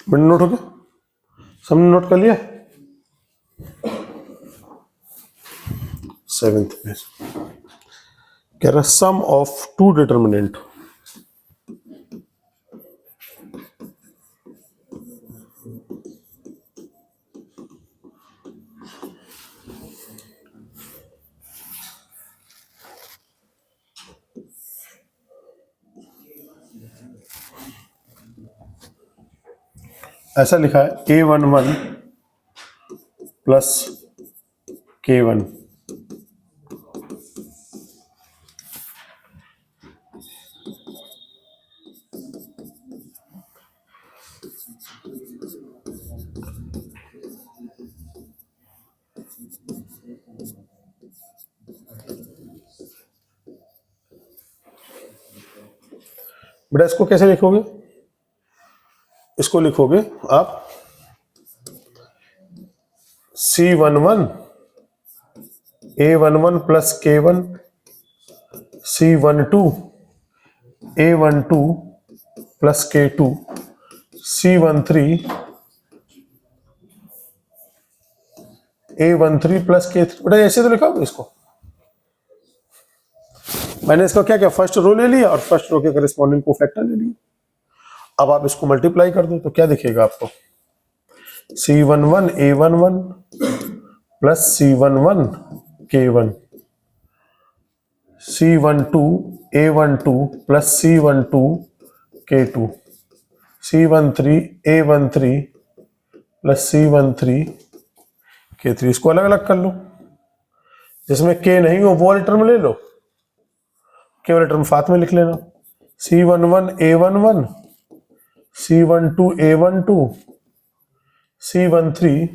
मैंने नोट हो गया, सबने नोट कर लिया? 7th पेज कह रहा सम ऑफ टू डिटरमिनेंट ऐसा लिखा है A11 प्लस K1 बेटा इसको कैसे लिखोगे? इसको लिखोगे आप C11 A11 plus K1 C12 A12 plus K2 C13 A13 plus K3। बेटा ऐसे तो लिखा होगा इसको। मैंने इसका क्या किया, फर्स्ट रो ले लिया और फर्स्ट रो के करस्पॉन्डिंग कोफैक्टर ले लिया। अब आप इसको मल्टीप्लाई कर दो तो क्या दिखेगा आपको, C11 A11 plus C11 K1, C12 A12 plus C12 K2, C13 A13 plus C13 K3। इसको अलग अलग कर लो, जिसमें K नहीं हो वो वाले टर्म ले लो, K वाले टर्म साथ में लिख लेना। C11 A11 C12 A12 C13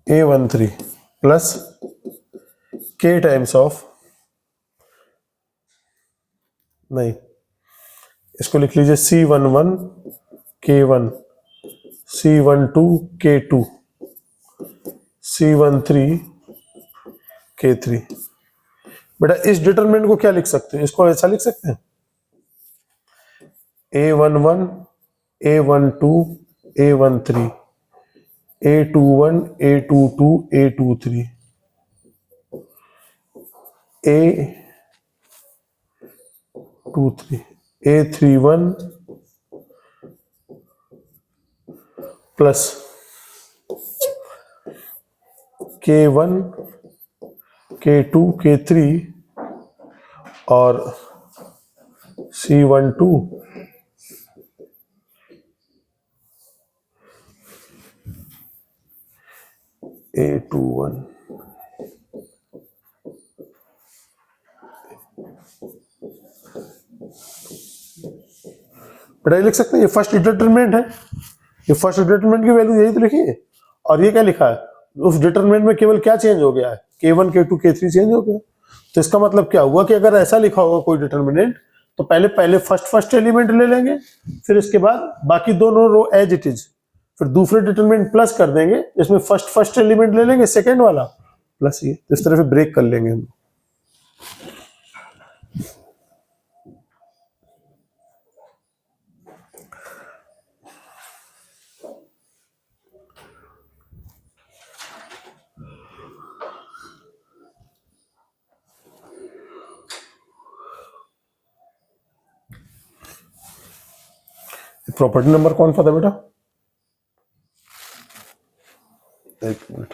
A13 plus K times of, नहीं इसको लिख लीजिए C11 K1 C12 K2 C13 K3। बेटा इस डिटरमिनेंट को क्या लिख सकते हैं, इसको ऐसा लिख सकते हैं A11 A12 A13 A21 A22 A23 A23 A31 plus K1 K2 K3 और C12 A21। बेटा लिख सकते हैं ये फर्स्ट डिटरमिनेंट है, ये फर्स्ट डिटरमिनेंट की वैल्यू यही तो लिखी है, और ये क्या लिखा है, उस डिटरमिनेंट में केवल क्या चेंज हो गया है, K1 K2 K3 चेंज हो गया। तो इसका मतलब क्या हुआ कि अगर ऐसा लिखा होगा कोई डिटरमिनेंट तो पहले पहले फर्स्ट एलिमेंट ले लेंगे, फिर इसके बाद बाकी दोनों रो एज इट इज, फिर दूसरे डिटरमिनेंट प्लस कर देंगे, इसमें फर्स्ट एलिमेंट ले लेंगे, सेकेंड वाला प्लस ये, इस तरह से ब्रेक कर लेंगे हम। प्रॉपर्टी नंबर कौन सा था बेटा, एक मिनट,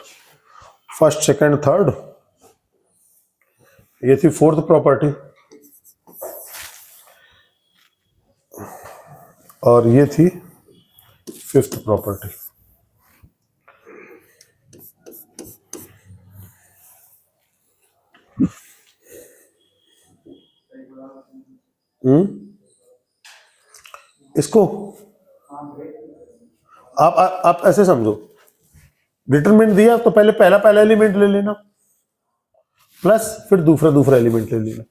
फर्स्ट सेकंड थर्ड, ये थी फोर्थ प्रॉपर्टी, और ये थी फिफ्थ प्रॉपर्टी। इसको आप ऐसे समझो, डिटरमिनेंट दिया तो पहले पहला पहला एलिमेंट ले लेना, प्लस फिर दूसरा एलिमेंट ले लेना,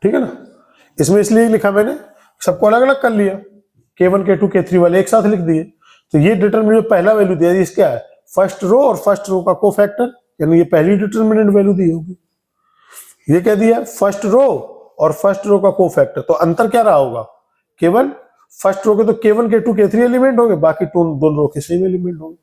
ठीक है ना। इसमें इसलिए लिखा मैंने, सबको अलग अलग कर लिया, K1 K2 K3 वाले एक साथ लिख दिए। तो ये डिटरमिनेंट पहला वैल्यू दिया, इसका क्या है, फर्स्ट रो और फर्स्ट रो का कोफैक्टर, यानी ये पहली डिटरमिनेंट वैल्यू दी होगी। ये क्या दिया, फर्स्ट रो और फर्स्ट रो का कोफैक्टर, तो अंतर क्या रहा होगा, केवल फर्स्ट रो के तो K1 K2 K3 एलिमेंट होंगे, बाकी दोनों रो के सेम एलिमेंट होंगे।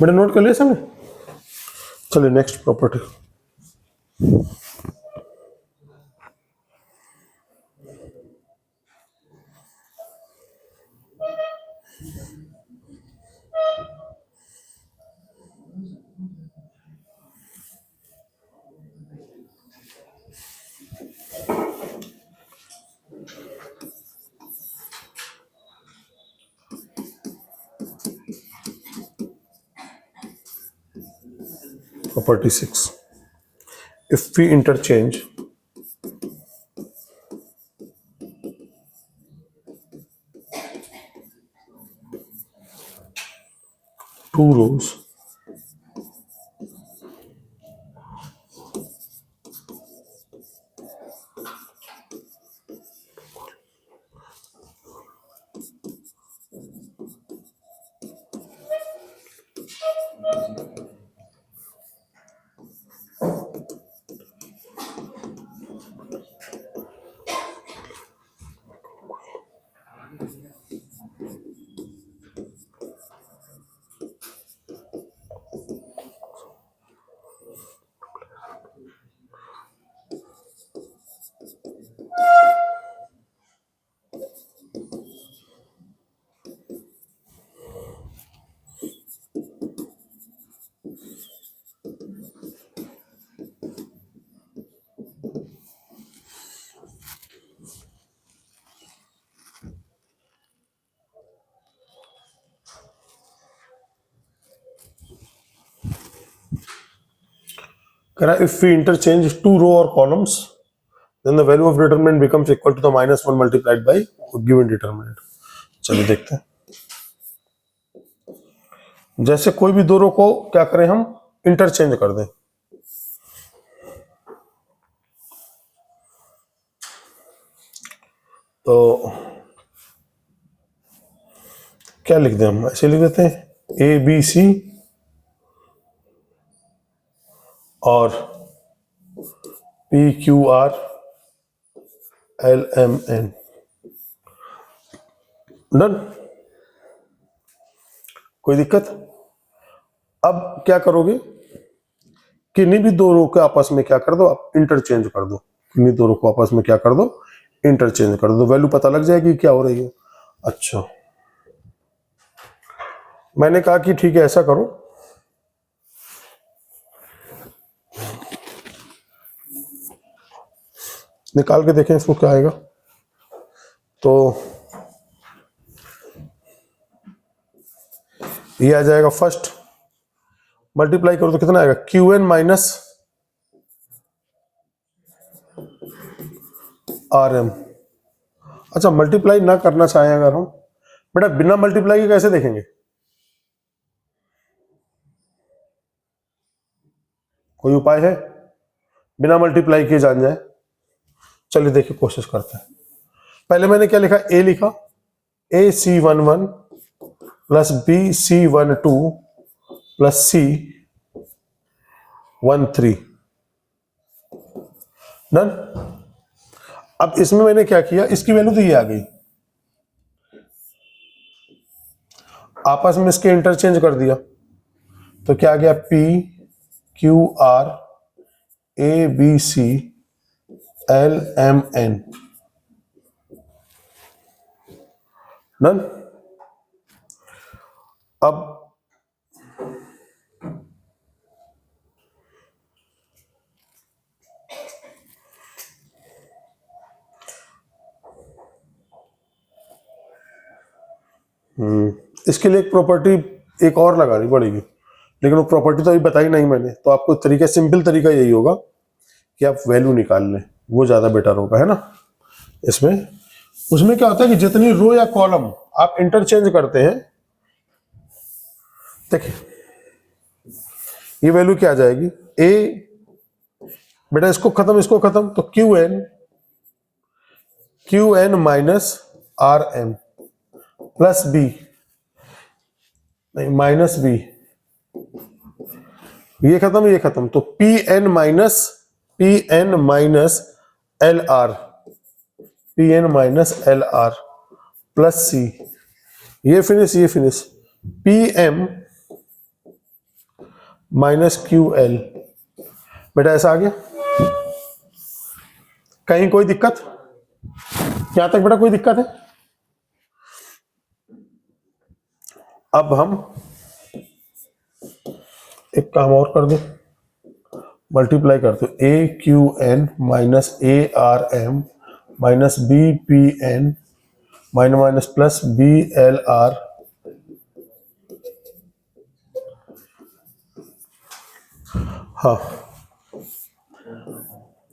मैंने नोट कर लिया समझ। चलिए next property. Property 6. If we interchange two rows if we interchange two row or columns, then the value of determinant becomes equal to the -1 multiplied by given determinant. चलिए देखते हैं। जैसे कोई भी दो रो को क्या करें हम इंटरचेंज कर दें, तो क्या लिख दें हम, ऐसे लिख देते हैं ABC और PQR LMN। डन, कोई दिक्कत? अब क्या करोगे, किन्हीं भी दो रो के आपस में क्या कर दो, आप इंटरचेंज कर दो। किन्हीं दो रो को आपस में क्या कर दो, इंटरचेंज कर दो, वैल्यू पता लग जाएगी क्या हो रही है। अच्छा, मैंने कहा कि ठीक है ऐसा करो, निकाल के देखें इसको क्या आएगा। तो ये आ जाएगा, फर्स्ट मल्टीप्लाई करो तो कितना आएगा, QN माइनस RM। अच्छा, मल्टीप्लाई ना करना चाहें अगर हम, बेटा बिना मल्टीप्लाई के कैसे देखेंगे, कोई उपाय है बिना मल्टीप्लाई के जान जाए? चलिए देखिए, कोशिश करते हैं। पहले मैंने क्या लिखा, A लिखा, AC11 plus BC12 plus C13। Done. अब इसमें मैंने क्या किया, इसकी वैल्यू तो ये आ गई, आपस में इसके इंटरचेंज कर दिया, तो क्या आ गया, PQR ABC LMN। डन। अब इसके लिए एक प्रॉपर्टी एक और लगानी पड़ेगी, लेकिन वो प्रॉपर्टी तो अभी बताई नहीं मैंने, तो आपको तरीका, सिंपल तरीका यही होगा कि आप वैल्यू निकाल लें, वो ज़्यादा बेटर होगा, है ना। इसमें उसमें क्या होता है कि जितनी रो या कॉलम आप इंटरचेंज करते हैं, देखिए ये वैल्यू क्या आ जाएगी, A, बेटा इसको खत्म, तो QN minus RM plus B, नहीं माइनस B, ये खत्म, तो PN minus LR plus C, ये finish, PM minus q L. बेटा ऐसा आ गया? कहीं कोई दिक्कत? यहां तक बेटा कोई दिक्कत है? अब हम एक काम और कर दो, मल्टीप्लाई कर दो A Q N minus A R M minus B P N minus minus plus B L R. हाँ,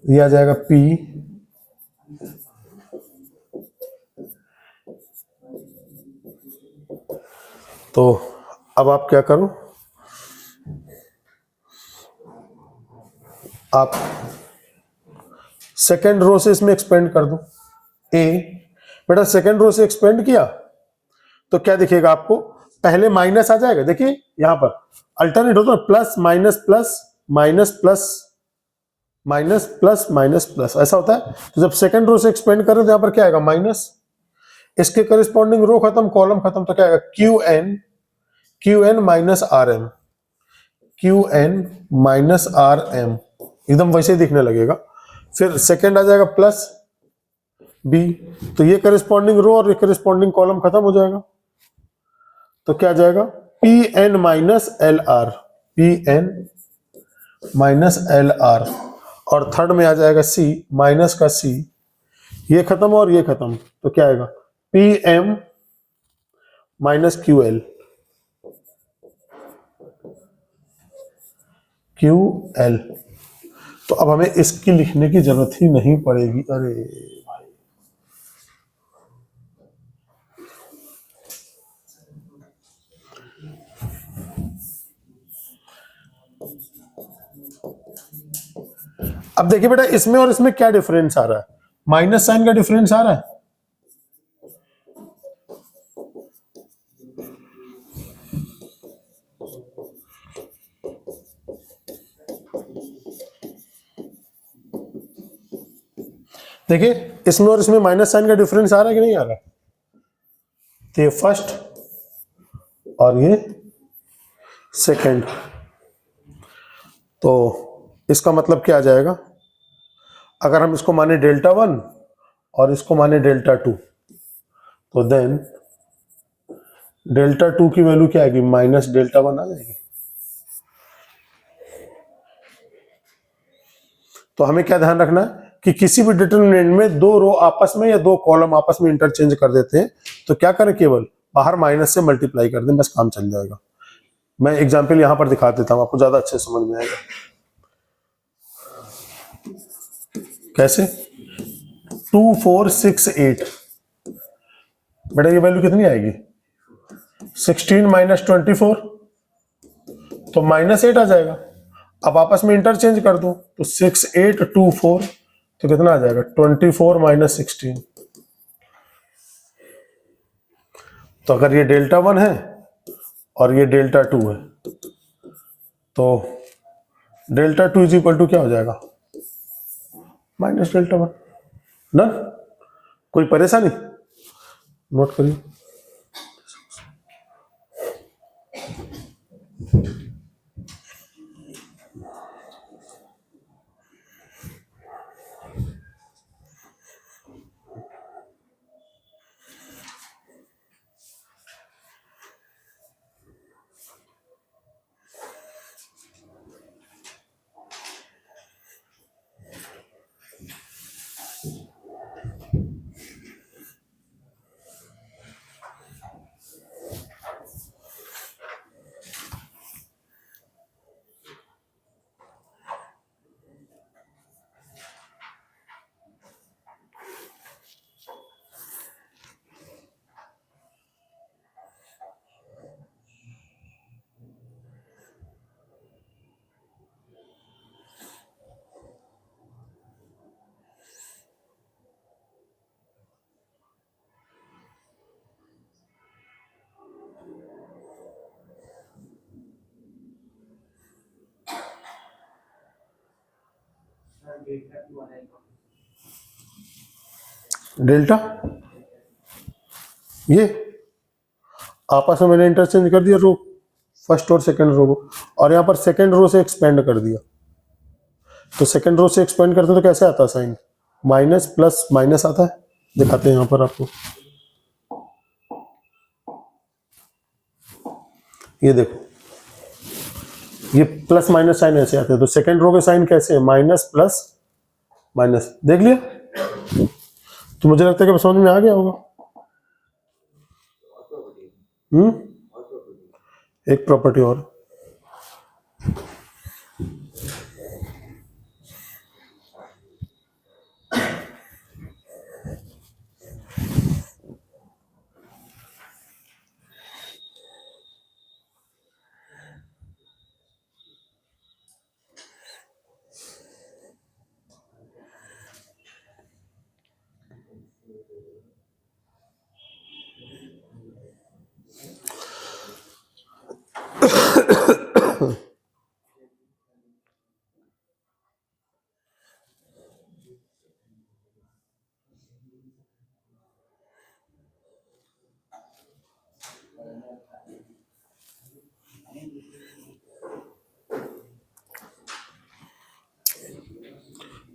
ये आ जाएगा पी तो अब आप क्या करो, आप सेकेंड रो से इसमें एक्सपेंड कर दो ए। बेटा सेकेंड रो से एक्सपेंड किया तो क्या दिखेगा आपको? पहले माइनस आ जाएगा, देखिए यहां पर अल्टरनेट होता है, plus minus plus minus plus minus plus minus plus, ऐसा होता है। तो जब सेकेंड रो से एक्सपेंड करें तो यहां पर क्या आएगा? माइनस। इसके करिस्पॉन्डिंग रो खत्म, कॉलम खत्म, तो क्या आएगा? Q N minus r m, q N minus r m, एकदम वैसे ही दिखने लगेगा। फिर सेकेंड आ जाएगा प्लस बी, तो ये करिस्पॉन्डिंग रो और ये करिस्पॉन्डिंग कॉलम खत्म हो जाएगा। तो क्या आ जाएगा? P N minus l r, p N minus l r. और थर्ड में आ जाएगा सी, माइनस का सी, ये खत्म और ये खत्म, तो क्या आएगा? P m minus q l, q l. तो अब हमें इसकी लिखने की जरूरत ही नहीं पड़ेगी। अरे भाई, अब देखिए बेटा इसमें और इसमें क्या डिफरेंस आ रहा है? माइनस साइन का डिफरेंस आ रहा है। देखिए इसमें और इसमें माइनस साइन का डिफरेंस आ रहा है कि नहीं आ रहा है? तो ये फर्स्ट और ये सेकंड, तो इसका मतलब क्या आ जाएगा? अगर हम इसको माने डेल्टा वन और इसको माने डेल्टा टू, तो देन डेल्टा टू की वैल्यू क्या आएगी? माइनस डेल्टा वन आ जाएगी। तो हमें क्या ध्यान रखना है कि किसी भी डिटरमिनेंट में दो रो आपस में या दो कॉलम आपस में इंटरचेंज कर देते हैं, तो क्या करें? केवल बाहर माइनस से मल्टीप्लाई कर दें, बस काम चल जाएगा। मैं एग्जाम्पल यहां पर दिखा देता हूं, आपको ज्यादा अच्छे समझ में आएगा। कैसे? 2468, बेटा ये वैल्यू कितनी आएगी? 16 माइनस 24, तो माइनस 8 आ जाएगा। अब आपस में इंटरचेंज कर दूं तो 6824, तो कितना आ जाएगा? 24 माइनस 16। तो अगर ये डेल्टा वन है और ये डेल्टा टू है, तो delta two is equal to क्या हो जाएगा? Minus delta one. ना कोई परेशानी? नोट करिए। डेल्टा ये आपस में मैंने इंटरचेंज कर दिया रो, फर्स्ट और सेकंड रो को, और यहाँ पर सेकंड रो से एक्सपेंड कर दिया। तो सेकंड रो से एक्सपेंड करते हैं तो कैसे आता है साइन, माइनस प्लस माइनस आता है। दिखाते हैं यहाँ पर आपको, ये देखो ये प्लस माइनस साइन ऐसे आते हैं। तो सेकंड रो के साइन कैसे है, माइनस प्लस माइनस। देख लिया, तो मुझे लगता है कि समझ में आ गया होगा। एक प्रॉपर्टी और,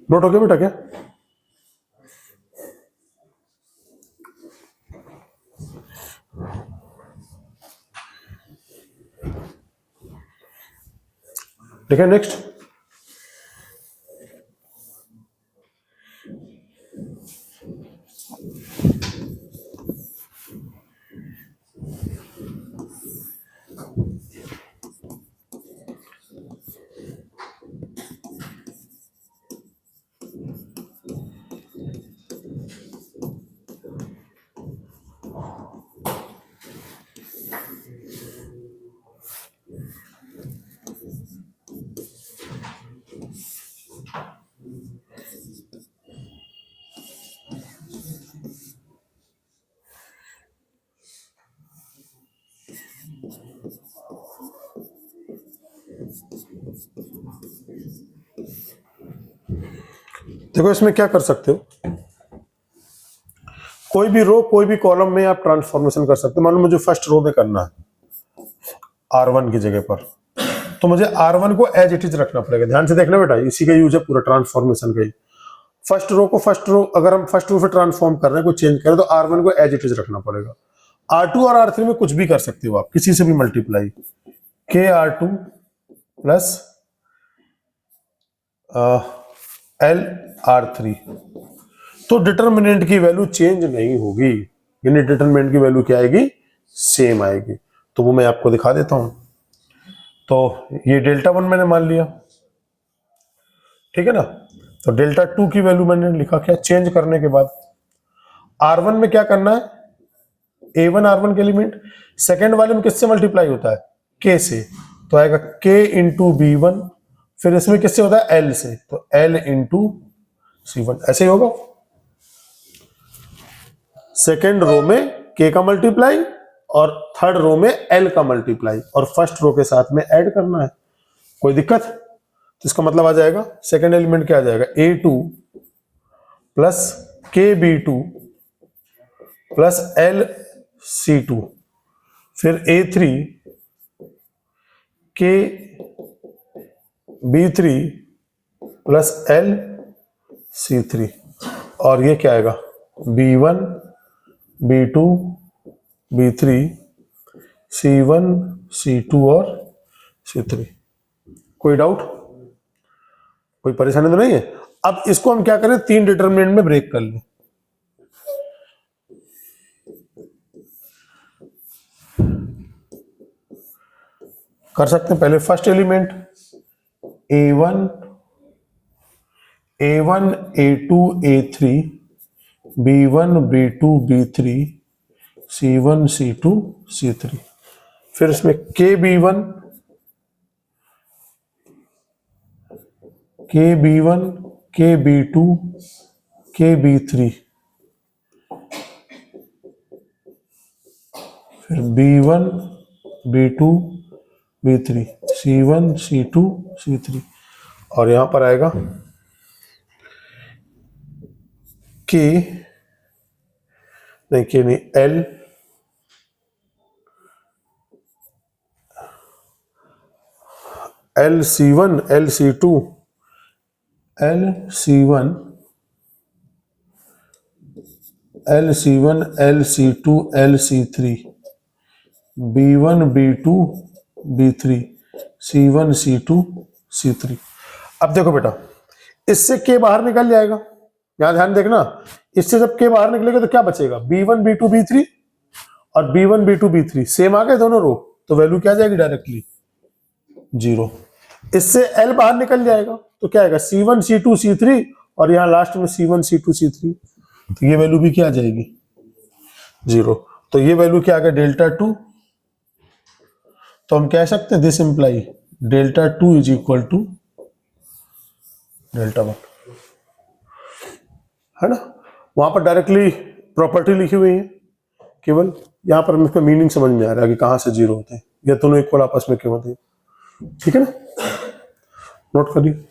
नोट हो गया बेटा क्या? ठीक है, नेक्स्ट। देखो इसमें क्या कर सकते हो, कोई भी रो कोई भी कॉलम में आप ट्रांसफॉर्मेशन कर सकते हो। मान लो मुझे फर्स्ट रो में करना है R1 की जगह पर, तो मुझे R1 को एज इट इज रखना पड़ेगा। ध्यान से देखना बेटा, इसी का यूज है पूरा ट्रांसफॉर्मेशन का ही। फर्स्ट रो को फर्स्ट रो, अगर हम फर्स्ट रो से ट्रांसफॉर्म कर रहे हैं, कोई चेंज करें, तो R1 को एज इट इज रखना पड़ेगा। R2 और R3 में कुछ भी कर सकते हो आप, किसी से भी मल्टीप्लाई, के R2 प्लस L R3, तो डिटरमिनेंट की वैल्यू चेंज नहीं होगी, यानी डिटरमिनेंट की वैल्यू क्या आएगी, सेम आएगी। तो वो मैं आपको दिखा देता हूं। तो ये डेल्टा 1 मैंने मान लिया, ठीक है ना। तो डेल्टा 2 की वैल्यू मैंने लिखा, क्या चेंज करने के बाद R1 में क्या करना है, A1 R1 के एलिमेंट सेकेंड वाले में किससे मल्टीप्लाई होता है, K से, तो आएगा K इंटू B1, फिर इसमें किससे होता है, L से, तो L इंटू C1, ऐसे ही होगा। सेकेंड रो में K का मल्टीप्लाई और थर्ड रो में L का मल्टीप्लाई, और फर्स्ट रो के साथ में ऐड करना है। कोई दिक्कत? तो इसका मतलब आ जाएगा, सेकेंड एलिमेंट क्या आ जाएगा, A2 plus KB2 plus LC2, फिर A3 KB3 प्लस LC3, और ये क्या आएगा, B1 B2 B3 C1 C2 और C3। कोई डाउट, कोई परेशानी तो नहीं है? अब इसको हम क्या करें, तीन डिटरमिनेंट में ब्रेक कर लें। कर सकते हैं। पहले first element A1 A2 A3 B1 B2 B3 C1 C2 C3, फिर इसमें KB1 KB1 KB2 KB3, फिर B1 B2 B3 C1 C2 C3, और यहां पर आएगा K नहीं, K नहीं, L LC1 LC2 LC1 LC1 LC2 LC3 B1 B2 B3 C1 C2 C3। अब देखो बेटा, इससे के बाहर निकल जाएगा, यहां ध्यान देखना, इससे जब के बाहर निकलेगा तो क्या बचेगा, B1 B2 B3 और B1 B2 B3 सेम आ गए दोनों रो, तो वैल्यू क्या जाएगी डायरेक्टली 0। इससे L बाहर निकल जाएगा तो क्या आएगा C1 C2 C3 और यहां लास्ट में C1 C2 C3, तो ये वैल्यू भी क्या आ जाएगी 0। तो ये वैल्यू क्या आ गया ΔH2, तो हम कह सकते हैं this imply ΔH2 is equal to ΔH1, है ना। वहां पर डायरेक्टली प्रॉपर्टी लिखी हुई है, केवल यहां पर इसका मीनिंग समझ में आ रहा है कि कहां से 0 होते हैं, ये दोनों इक्वल आपस में क्यों होते हैं, ठीक है ना, नोट करिए।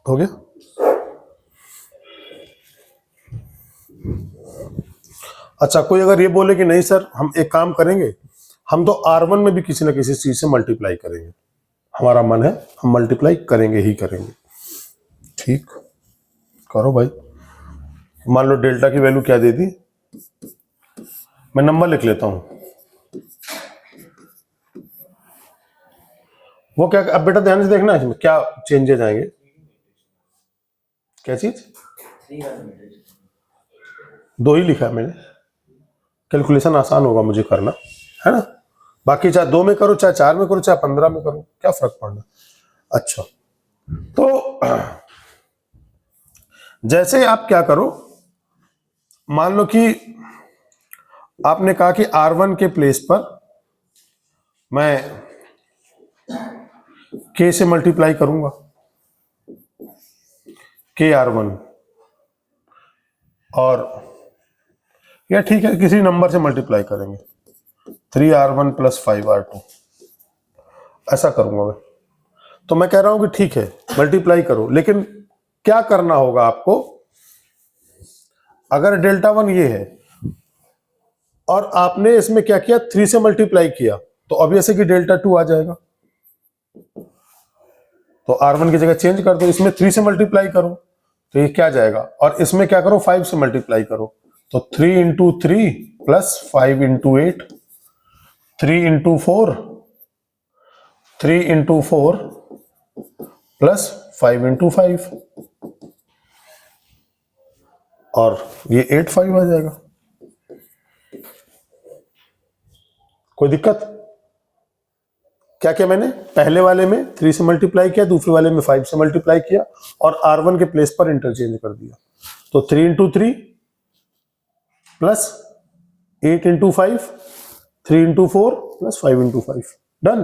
हो गया। अच्छा, कोई अगर ये बोले कि नहीं सर हम एक काम करेंगे, हम तो R1 में भी किसी ना किसी चीज से मल्टीप्लाई करेंगे, हमारा मन है हम मल्टीप्लाई करेंगे ही करेंगे, ठीक करो भाई। मान लो डेल्टा की वैल्यू क्या दे दी, मैं नंबर लिख लेता हूं, वो क्या, अब बेटा ध्यान से देखना इसमें क्या चेंजेस आएंगे, क्या चीज 2 ही लिखा है मैंने, कैलकुलेशन आसान होगा मुझे करना, है ना, बाकी चाहे 2 में करो चाहे 4 में करो चाहे 15 में करो, क्या फर्क पड़ना। अच्छा, तो जैसे आप क्या करो, मान लो कि आपने कहा कि R1 के प्लेस पर मैं K से मल्टीप्लाई करूंगा, KR1, और या ठीक है किसी नंबर से मल्टीप्लाई करेंगे, 3r1 + 5r2 ऐसा करूंगा मैं। तो मैं कह रहा हूं कि ठीक है मल्टीप्लाई करो, लेकिन क्या करना होगा आपको, अगर डेल्टा 1 ये है और आपने इसमें क्या किया 3 से मल्टीप्लाई किया, तो ऑब्वियस है कि डेल्टा 2 आ जाएगा। तो r1 की जगह चेंज कर दो, इसमें 3 से मल्टीप्लाई करो तो ये क्या जाएगा, और इसमें क्या करो 5 से मल्टीप्लाई करो, तो 3 × 3 + 5 × 8, 3 × 4, 3 × 4 + 5 × 5, और ये 8 5 आ जाएगा। कोई दिक्कत? क्या क्या मैंने पहले वाले में 3 से मल्टीप्लाई किया, दूसरे वाले में 5 से मल्टीप्लाई किया, और r1 के प्लेस पर इंटरचेंज कर दिया। तो 3 × 3 + 8 × 5, 3 × 4 + 5 × 5, डन।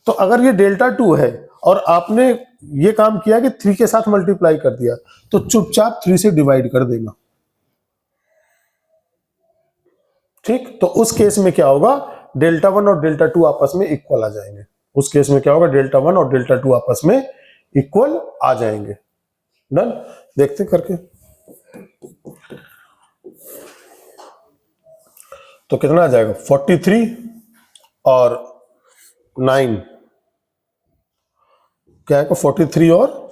तो अगर ये डेल्टा 2 है और आपने ये काम किया कि 3 के साथ मल्टीप्लाई कर दिया, तो चुपचाप 3 से डिवाइड कर देना, ठीक। तो उस केस में क्या होगा, डेल्टा 1 और डेल्टा 2 आपस में इक्वल आ जाएंगे। उस केस में क्या होगा, डेल्टा 1 और डेल्टा 2 आपस में इक्वल आ जाएंगे, डन। देखते करके। तो कितना आ जाएगा, 43 और 9, क्या है 43 और,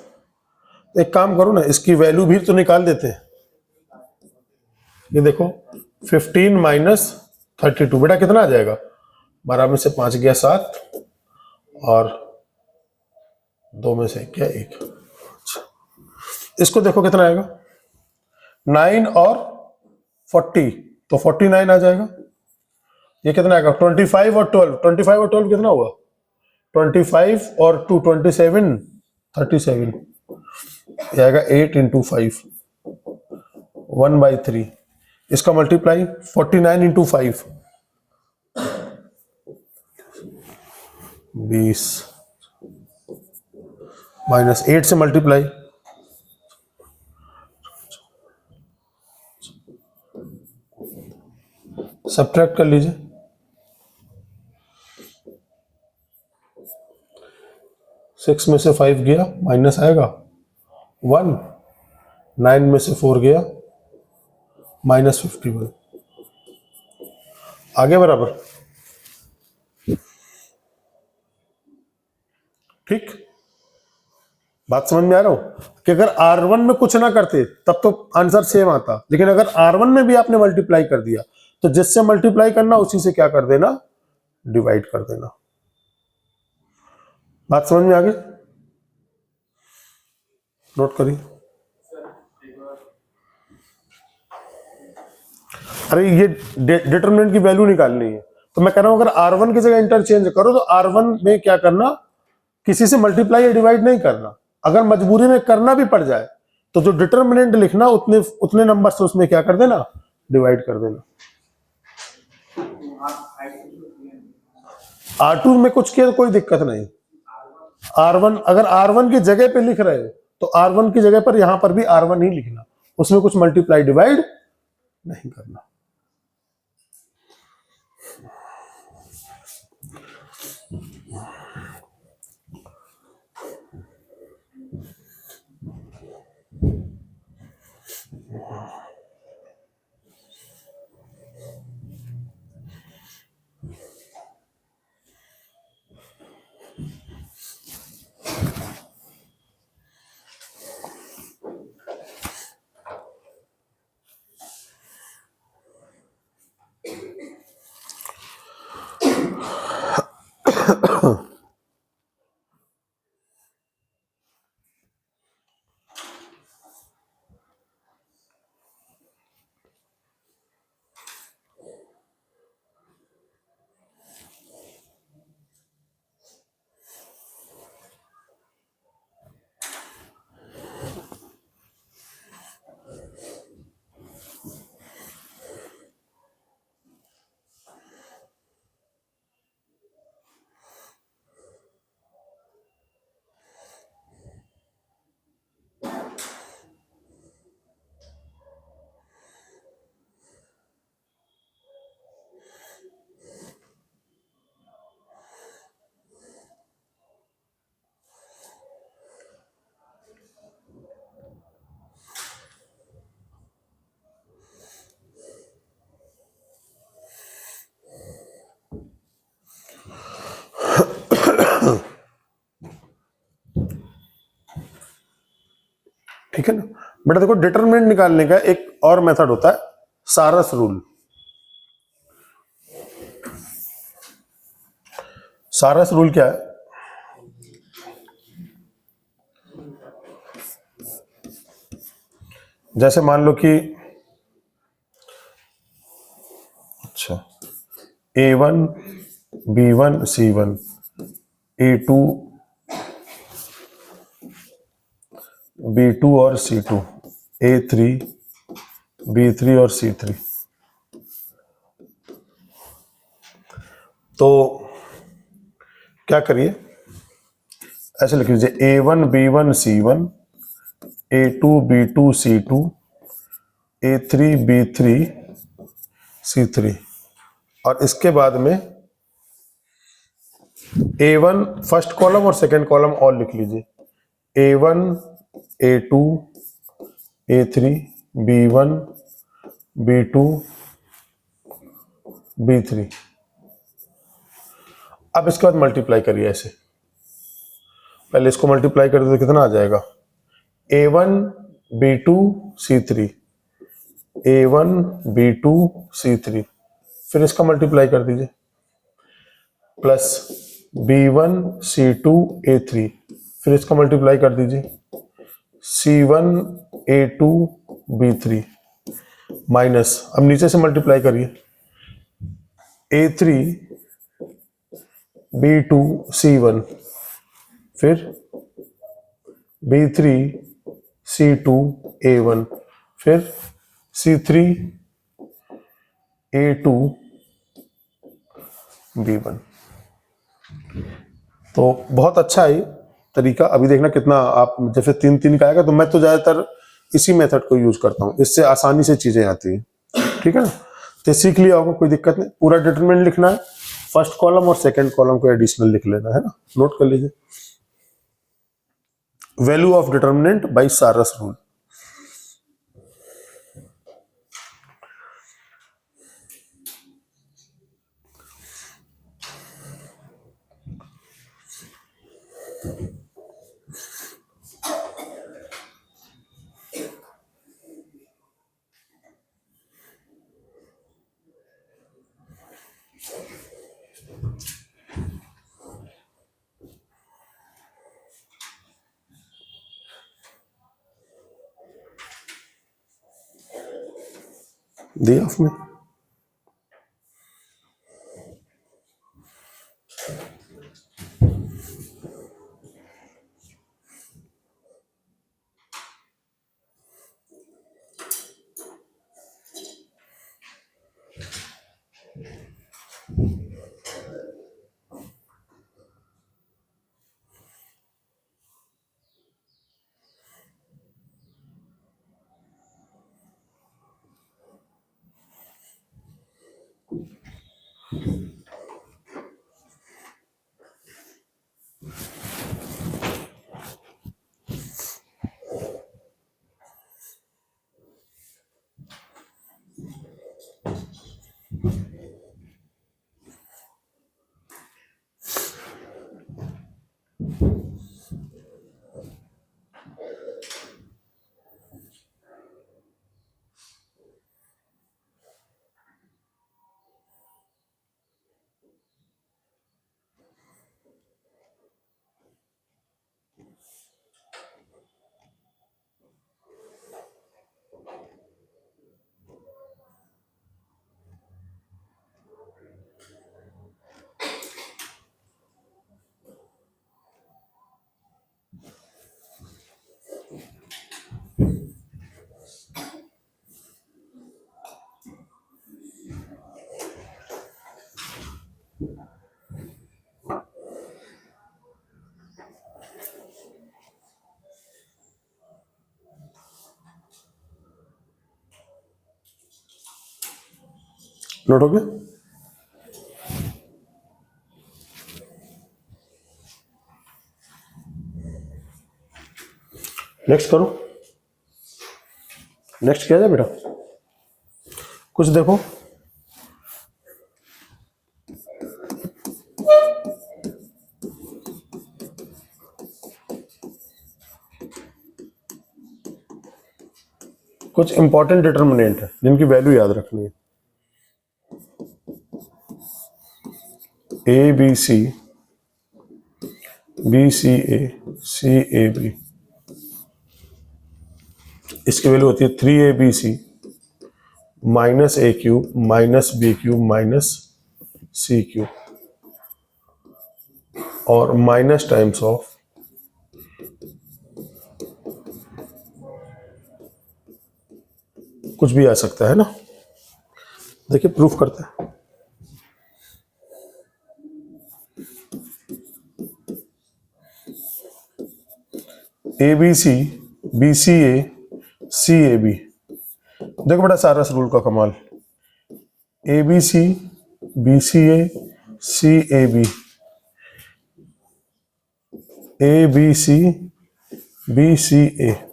एक काम करो ना, इसकी वैल्यू भी तो निकाल देते हैं। ये देखो 15 - 32, बेटा कितना आ जाएगा, 12 में से 5 गया 7, और 2 में से क्या 1। इसको देखो कितना आएगा, 9 और 40, तो 49 आ जाएगा। ये कितना आएगा, 25 और 12, 25 और 12 कितना हुआ, 25 और 2 27, 37, ये आएगा 8 × 5, 1/3। इसका मल्टीप्लाई 49 × 5, 20, -8 से मल्टीप्लाई, सब्ट्रैक्ट कर लीजिए, 6 में से 5 गया माइनस आएगा 1, 9 में से 4 गया -51, आगे बराबर, ठीक। बात समझ में आ रहा हो कि अगर R1 में कुछ ना करते तब तो आंसर सेम आता, लेकिन अगर R1 में भी आपने मल्टीप्लाई कर दिया, तो जिससे मल्टीप्लाई करना उसी से क्या कर देना, डिवाइड कर देना। बात समझ में आ गई, नोट करिए। अरे ये डिटरमिनेंट की वैल्यू निकालनी है, तो मैं कह रहा हूं अगर R1 की जगह इंटरचेंज करो, तो R1 में क्या करना, किसी से मल्टीप्लाई या डिवाइड नहीं करना। अगर मजबूरी में करना भी पड़ जाए, तो जो डिटरमिनेंट लिखना उतने नंबर से उसमें क्या कर देना, डिवाइड कर देना। R2 में कुछ किया तो कोई दिक्कत नहीं। R1 अगर R1 की जगह पे लिख रहे हो, तो R1 की जगह पर यहां पर भी R1 ही लिखना, उसमें कुछ मल्टीप्लाई डिवाइड नहीं करना। ठीक है ना बेटा। देखो डिटरमिनेंट निकालने का एक और मेथड होता है, सारस रूल। सारस रूल क्या है? जैसे मान लो कि अच्छा A1 B1 C1 A2 B2 और C2 A3 B3 और C3। तो क्या करिए, ऐसे लिख लीजिए A1 B1 C1 A2 B2 C2 A3 B3 C3 और इसके बाद में A1 फर्स्ट कॉलम और सेकंड कॉलम और लिख लीजिए A1 A2 A3 B1 B2 B3। अब इसके बाद मल्टीप्लाई करिए ऐसे, पहले इसको मल्टीप्लाई कर दो तो कितना आ जाएगा A1 B2 C3 A1 B2 C3, फिर इसका मल्टीप्लाई कर दीजिए प्लस B1 C2 A3, फिर इसका मल्टीप्लाई कर दीजिए C1 A2 B3 माइनस, अब नीचे से मल्टीप्लाई करिए A3 B2 C1, फिर B3 C2 A1, फिर C3 A2 B1। तो बहुत अच्छा है तरीका। अभी देखना कितना आप जैसे 3 का आएगा, तो मैं तो ज़्यादातर इसी मेथड को यूज़ करता हूँ, इससे आसानी से चीज़ें आती हैं। ठीक है ना, तो सीख लिया होगा, कोई दिक्कत नहीं। पूरा डिटरमिनेंट लिखना है, फर्स्ट कॉलम और सेकंड कॉलम को एडिशनल लिख लेना है ना, नोट कर लीजिए। वैल्यू ऑफ डिटरमिनेंट बाय सारस रूल। दिया आपने? नोट हो गया? नेक्स्ट करो, नेक्स्ट किया जाए बेटा। कुछ देखो, कुछ इंपॉर्टेंट डिटर्मिनेंट है जिनकी वैल्यू याद रखनी है। A B C, B C A, C A B, इसकी वैल्यू होती है 3ABC minus A cube minus B cube minus C cube, और माइनस टाइम्स ऑफ कुछ भी आ सकता है ना। देखिए प्रूफ करते हैं। A B C, B C A, C A B, देखो बेटा सारस रूल का कमाल। A B C, B C A, C A B, A B C, B C A,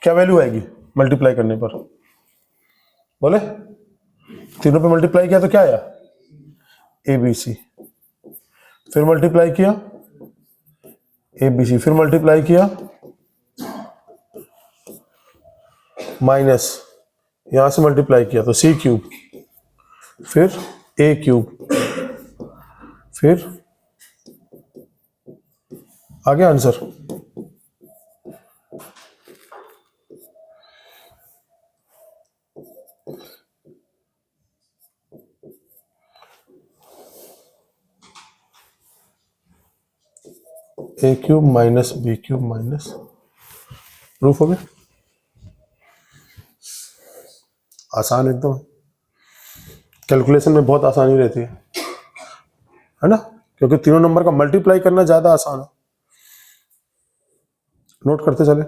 क्या वैल्यू आएगी मल्टीप्लाई करने पर? बोले तीनों पे मल्टीप्लाई किया तो क्या आया? ए बी सी, फिर मल्टीप्लाई किया ए बी सी, फिर मल्टीप्लाई किया माइनस, यहां से मल्टीप्लाई किया तो सी क्यूब, फिर ए क्यूब, फिर आ गया answer. A cube minus B cube minus, proof हो गया। आसान एकदम, कैलकुलेशन में बहुत आसानी रहती है ना, क्योंकि तीनों नंबर का मल्टीप्लाई करना ज्यादा आसान है। नोट करते चले।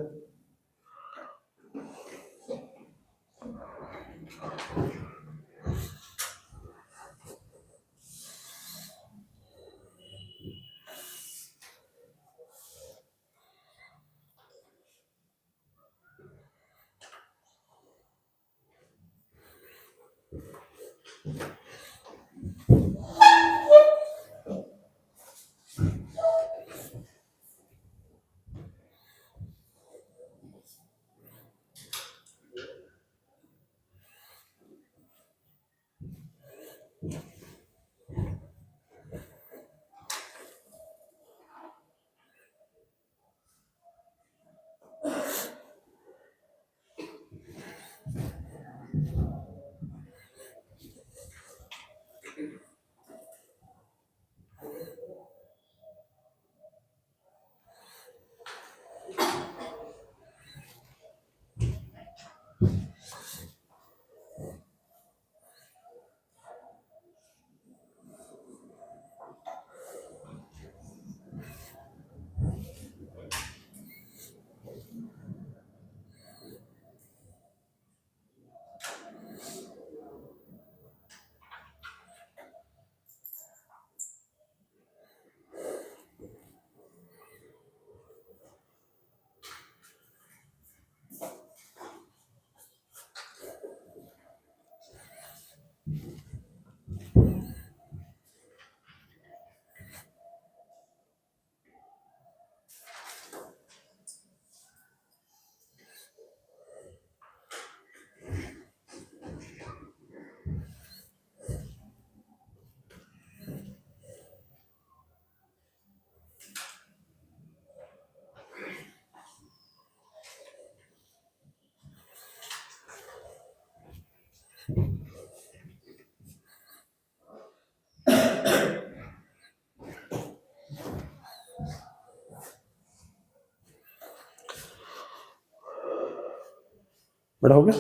बड़ा हो गया।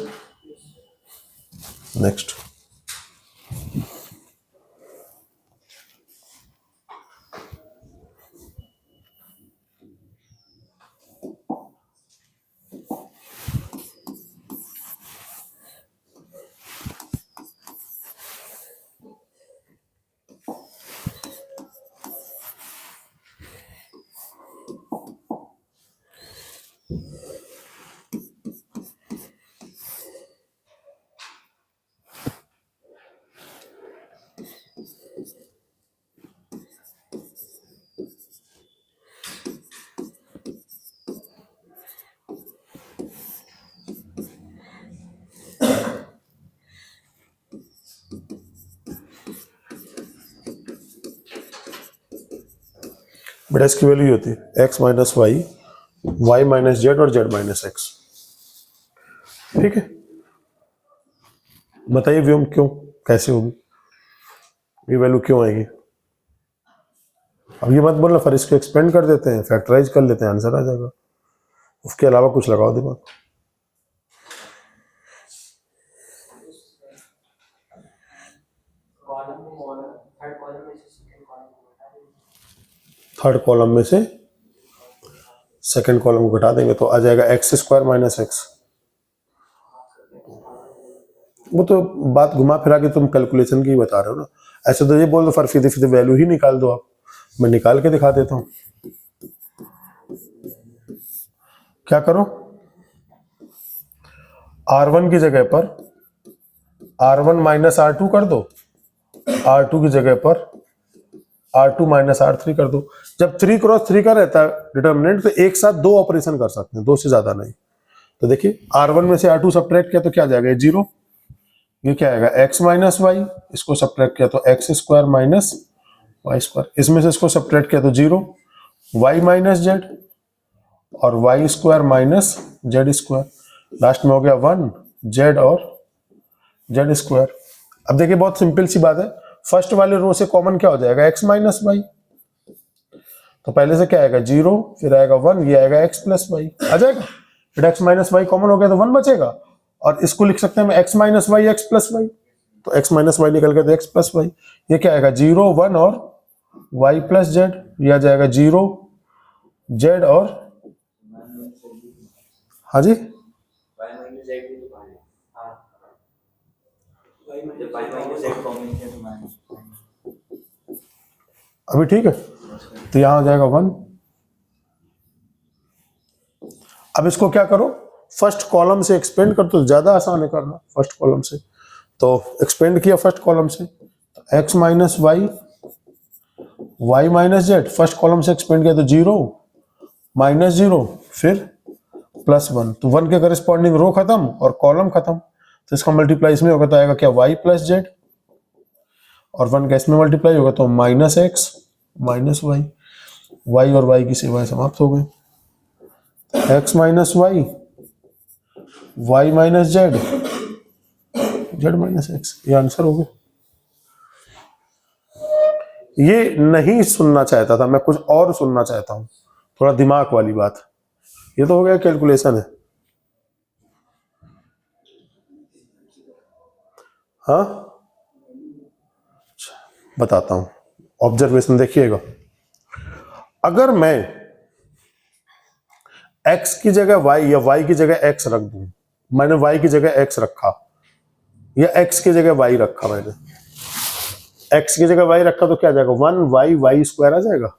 नेक्स्ट, बेटा इसकी वैल्यू ये होती है x minus Y, Y minus Z और जेड माइनस एक्स। ठीक है, बताइए व्योम क्यों, कैसे होगी ये वैल्यू, क्यों आएगी? अब ये मत बोलना, फिर इसको एक्सपेंड कर देते हैं, फैक्टराइज कर लेते हैं, आंसर आ जाएगा। उसके अलावा कुछ लगाओ दिमाग। थर्ड कॉलम में से सेकंड कॉलम को घटा देंगे तो आ जाएगा एक्स स्क्वायर माइनस एक्स। वो तो बात घुमा फिरा के तुम कैलकुलेशन की बता रहे हो ना, ऐसे तो ये बोल दो फिर सीधे सीधे वैल्यू ही निकाल दो आप। मैं निकाल के दिखा देता हूं। क्या करो, R1 की जगह पर R1 माइनस R2 कर दो, R2 की जगह पर R2 माइनस R3 कर दो। जब 3 क्रॉस 3 का रहता है डिटर्मिनेंट तो एक साथ दो ऑपरेशन कर सकते हैं, दो से ज्यादा नहीं। तो देखिए R1 में से R2 सब्ट्रैक्ट किया तो क्या जाएगा, जीरो। ये क्या आएगा, एक्स माइनस वाई, इसको सब्ट्रैक्ट किया तो x square minus y square, इसमें से इसको सब्ट्रैक्ट किया तो जीरो, वाई माइनस जेड और y square minus z square, last में हो गया 1 जेड और जेड स्क्वायर। अब देखिए बहुत सिंपल सी बात है, फर्स्ट वाले रो से कॉमन क्या हो जाएगा, एक्स माइनस वाई। तो पहले से क्या आएगा, जीरो, फिर आएगा 1, ये आएगा एक्स प्लस वाई आ जाएगा। फिर एक्स माइनस वाई कॉमन हो गया तो 1 बचेगा, और इसको लिख सकते हैं x minus y x plus y. तो एक्स माइनस वाई निकल गया तो एक्स प्लस वाई। ये क्या आएगा, जीरो 1 और वाई प्लस जेड, ये आ जाएगा जीरो जेड और, हाँ जी, अभी ठीक है। तो यहां आ जाएगा 1। अब इसको क्या करो, फर्स्ट कॉलम से एक्सपेंड कर, तो ज्यादा आसान है करना फर्स्ट कॉलम से। तो एक्सपेंड किया फर्स्ट कॉलम से, तो x minus Y, Y minus z, first column से एक्सपेंड किया तो जीरो माइनस जीरो, फिर प्लस 1। तो 1 के करस्पॉन्डिंग रो खत्म और कॉलम खत्म, तो इसका मल्टीप्लाई इसमें होगा तो आएगा क्या, वाई प्लस जेड, और 1 का इसमें मल्टीप्लाई होगा तो minus x minus Y, y और वाई की सेवाएं समाप्त हो गई। X minus Y, Y minus z, z minus x, ये आंसर हो गया। ये नहीं सुनना चाहता था मैं, कुछ और सुनना चाहता हूं, थोड़ा दिमाग वाली बात। ये तो हो गया कैलकुलेशन है। हाँ बताता हूं, ऑब्जर्वेशन देखिएगा। अगर मैं x की जगह y या y की जगह x रख दूं, मैंने y की जगह x रखा या x की जगह y रखा, मैंने x की जगह y रखा तो क्या आ जाएगा, 1y y स्क्वायर आ जाएगा,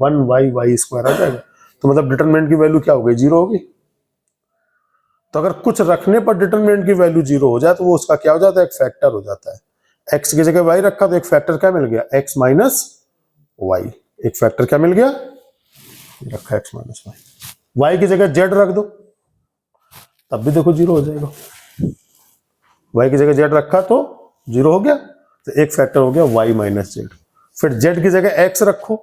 1y y स्क्वायर आ जाएगा। तो मतलब डिटरमिनेंट की वैल्यू क्या हो गई, जीरो होगी। तो अगर कुछ रखने पर डिटरमिनेंट की वैल्यू जीरो हो जाए तो वो उसका क्या हो जाता है, एक फैक्टर हो जाता है। x की जगह y रखा तो एक फैक्टर क्या मिल गया, x माइनस वाई, एक फैक्टर क्या मिल गया, रखा x माइनस वाई। y की जगह z रख दो तब भी देखो जीरो हो जाएगा, y की जगह z रखा तो जीरो हो गया, तो एक फैक्टर हो गया y माइनस जेड। फिर z की जगह x रखो,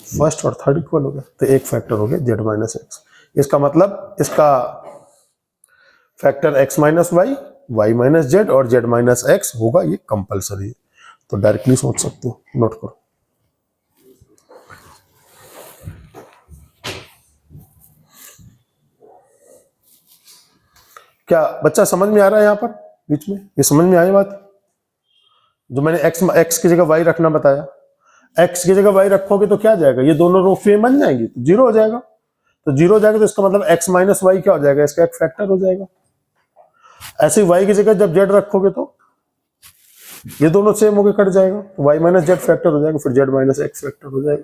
फर्स्ट और थर्ड इक्वल हो गया, तो एक फैक्टर हो गया z माइनस एक्स। इसका मतलब इसका factor x minus Y, Y minus Z और z माइनस एक्स होगा, ये कंपलसरी है। तो डायरेक्टली सोच सकते हो, नोट करो। क्या बच्चा समझ में आ रहा है, यहाँ पर बीच में ये समझ में आई बात, जो मैंने x की जगह y रखना बताया। x की जगह y रखोगे तो क्या जाएगा, ये दोनों रो सेम बन जाएंगी तो जीरो हो जाएगा। तो जीरो हो जाएगा तो इसका मतलब x माइनस वाई क्या हो जाएगा, इसका एक फैक्टर हो जाएगा। ऐसे ही y की जगह जब z रखोगे तो ये दोनों सेम होकर कट जाएगा, तो y माइनस जेड फैक्टर हो जाएगा, फिर z माइनस एक्स फैक्टर हो जाएगा।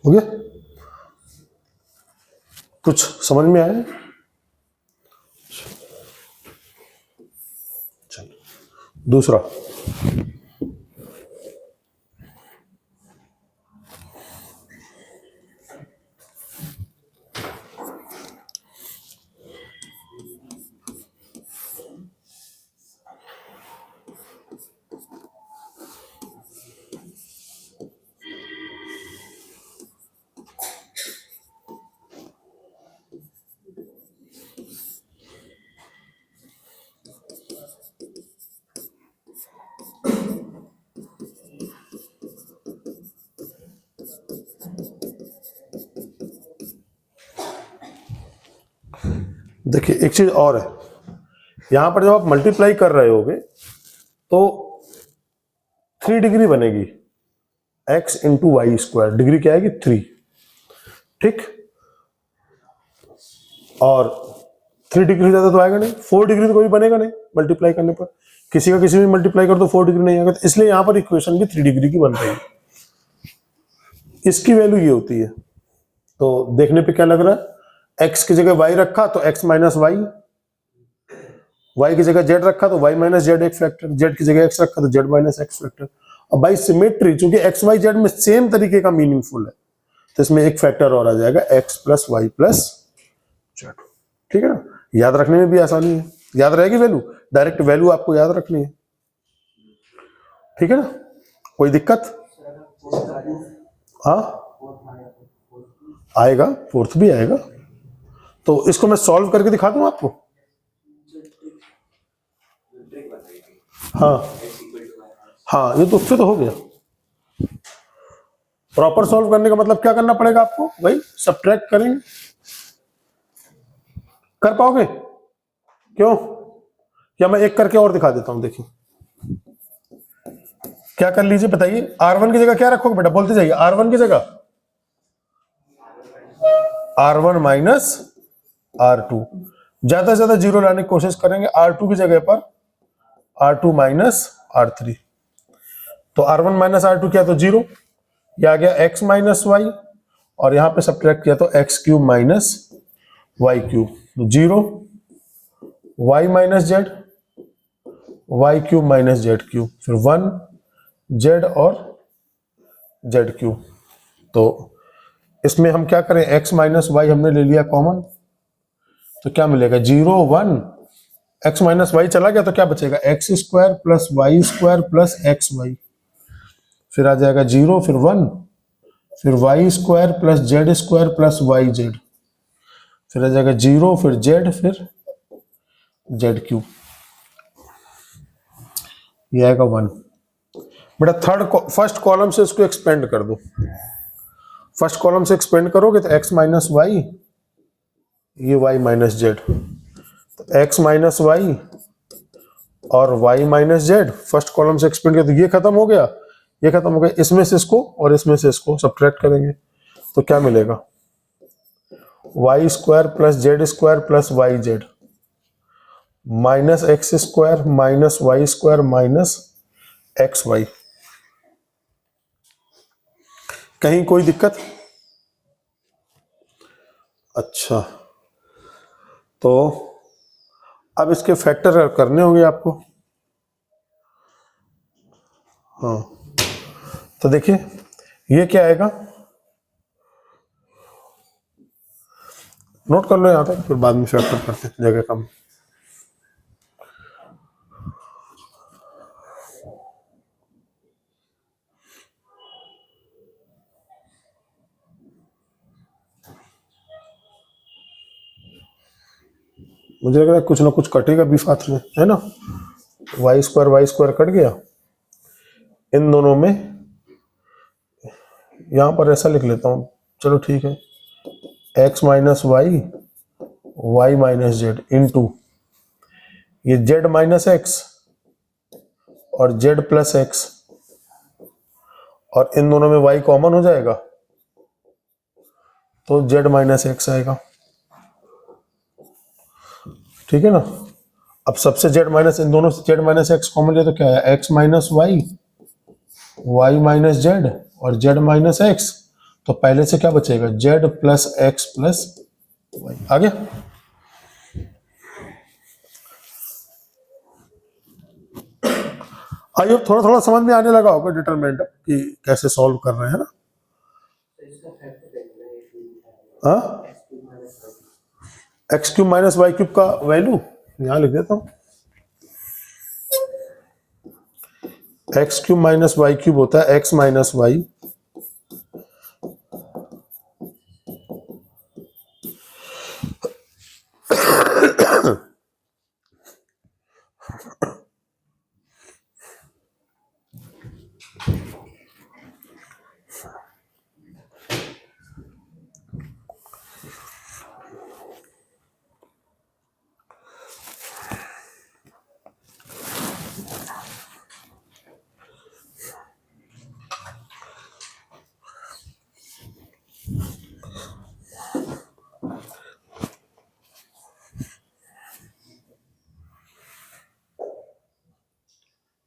हो गया? कुछ समझ में आया? चलो दूसरा, देखिए एक चीज और है, यहां पर जब आप मल्टीप्लाई कर रहे होगे तो 3 डिग्री बनेगी, x into y square, degree क्या आएगी 3, ठीक। और 3 डिग्री से ज्यादा तो आएगा नहीं, 4 डिग्री तो कोई बनेगा नहीं मल्टीप्लाई करने पर, किसी का किसी में मल्टीप्लाई कर तो 4 डिग्री नहीं आएगा, तो इसलिए यहां पर इक्वेशन भी 3 डिग्री की बन रही है। इसकी वैल्यू ये होती है, तो देखने पे क्या लग रहा है, x की जगह y रखा तो x माइनस वाई, y की जगह z रखा तो y माइनस जेड एक फैक्टर, z की जगह x रखा तो z माइनस एक्स फैक्टर। अब बाई सिमेट्री चूंकि x y z में सेम तरीके का मीनिंगफुल है, तो इसमें एक फैक्टर और आ जाएगा x plus y plus z, ठीक है ना। याद रखने में भी आसानी है, याद रहेगी वैल्यू, डायरेक्ट वैल्यू आपको याद रखनी है, ठीक है ना। कोई दिक्कत? हाँ आएगा, फोर्थ भी आएगा। तो इसको मैं सॉल्व करके दिखा दूं आपको? हाँ हाँ, ये तो उससे तो हो गया। प्रॉपर सॉल्व करने का मतलब क्या करना पड़ेगा आपको, भाई सब्ट्रैक्ट करेंगे, कर पाओगे? क्यों? या मैं एक करके और दिखा देता हूं, देखिए क्या कर लीजिए, बताइए। R1 की जगह क्या रखोगे बेटा, बोलते जाइए। R1 की जगह R1 माइनस R2, ज्यादा से ज्यादा जीरो लाने की कोशिश करेंगे। R2 की जगह पर R2 माइनस R3, तो R1 माइनस R2 किया तो जीरो, यह आ गया x माइनस वाई, और यहां पे सब्ट्रैक्ट किया तो x cube minus Y cube, तो जीरो, y minus Z, Y cube minus Z cube, फिर 1 z और z क्यूब। तो इसमें हम क्या करें, x माइनस वाई हमने ले लिया कॉमन, तो क्या मिलेगा 0 1, x माइनस वाई चला गया तो क्या बचेगा, x square plus y square plus x y, फिर आ जाएगा 0 फिर 1, फिर y square plus z square plus y z, फिर आ जाएगा 0 फिर जेड फिर जेड क्यूब, ये आएगा 1। बेटा फर्स्ट कॉलम से इसको एक्सपेंड कर दो, फर्स्ट कॉलम से एक्सपेंड करोगे तो x माइनस वाई, ये y माइनस जेड, तो x माइनस वाई और y minus z, first column से एक्सपेंड किया तो ये खत्म हो गया, ये खत्म हो गया, इसमें से इसको और इसमें से इसको सब्ट्रैक्ट करेंगे तो क्या मिलेगा, y square plus z square plus y z minus x square minus y square minus x y. कहीं कोई दिक्कत? अच्छा, तो अब इसके फैक्टर करने होंगे आपको। हाँ, तो देखिए ये क्या आएगा, नोट कर लो यहाँ तक, फिर बाद में फैक्टर करते हैं, जगह कम। मुझे लग रहा है कुछ ना कुछ कटेगा भी साथ में, है ना। वाई स्क्वायर कट गया, इन दोनों में यहां पर ऐसा लिख लेता हूं, चलो ठीक है, x minus Y, Y minus z into ये z माइनस एक्स और z प्लस एक्स, और इन दोनों में y कॉमन हो जाएगा तो z माइनस एक्स आएगा, ठीक है ना। अब सबसे z माइनस, इन दोनों से z माइनस एक्स कॉमन लिया तो क्या है, x minus Y, Y minus Z और z माइनस एक्स, तो पहले से क्या बचेगा, z plus X plus Y. आ गया। आई होप थोड़ा थोड़ा समझ में आने लगा होगा डिटरमिनेंट कि कैसे सॉल्व कर रहे हैं ना। हाँ, x cube minus Y cube का वैल्यू यहां लिख देता हूं। X cube minus Y cube होता है एक्स माइनस वाई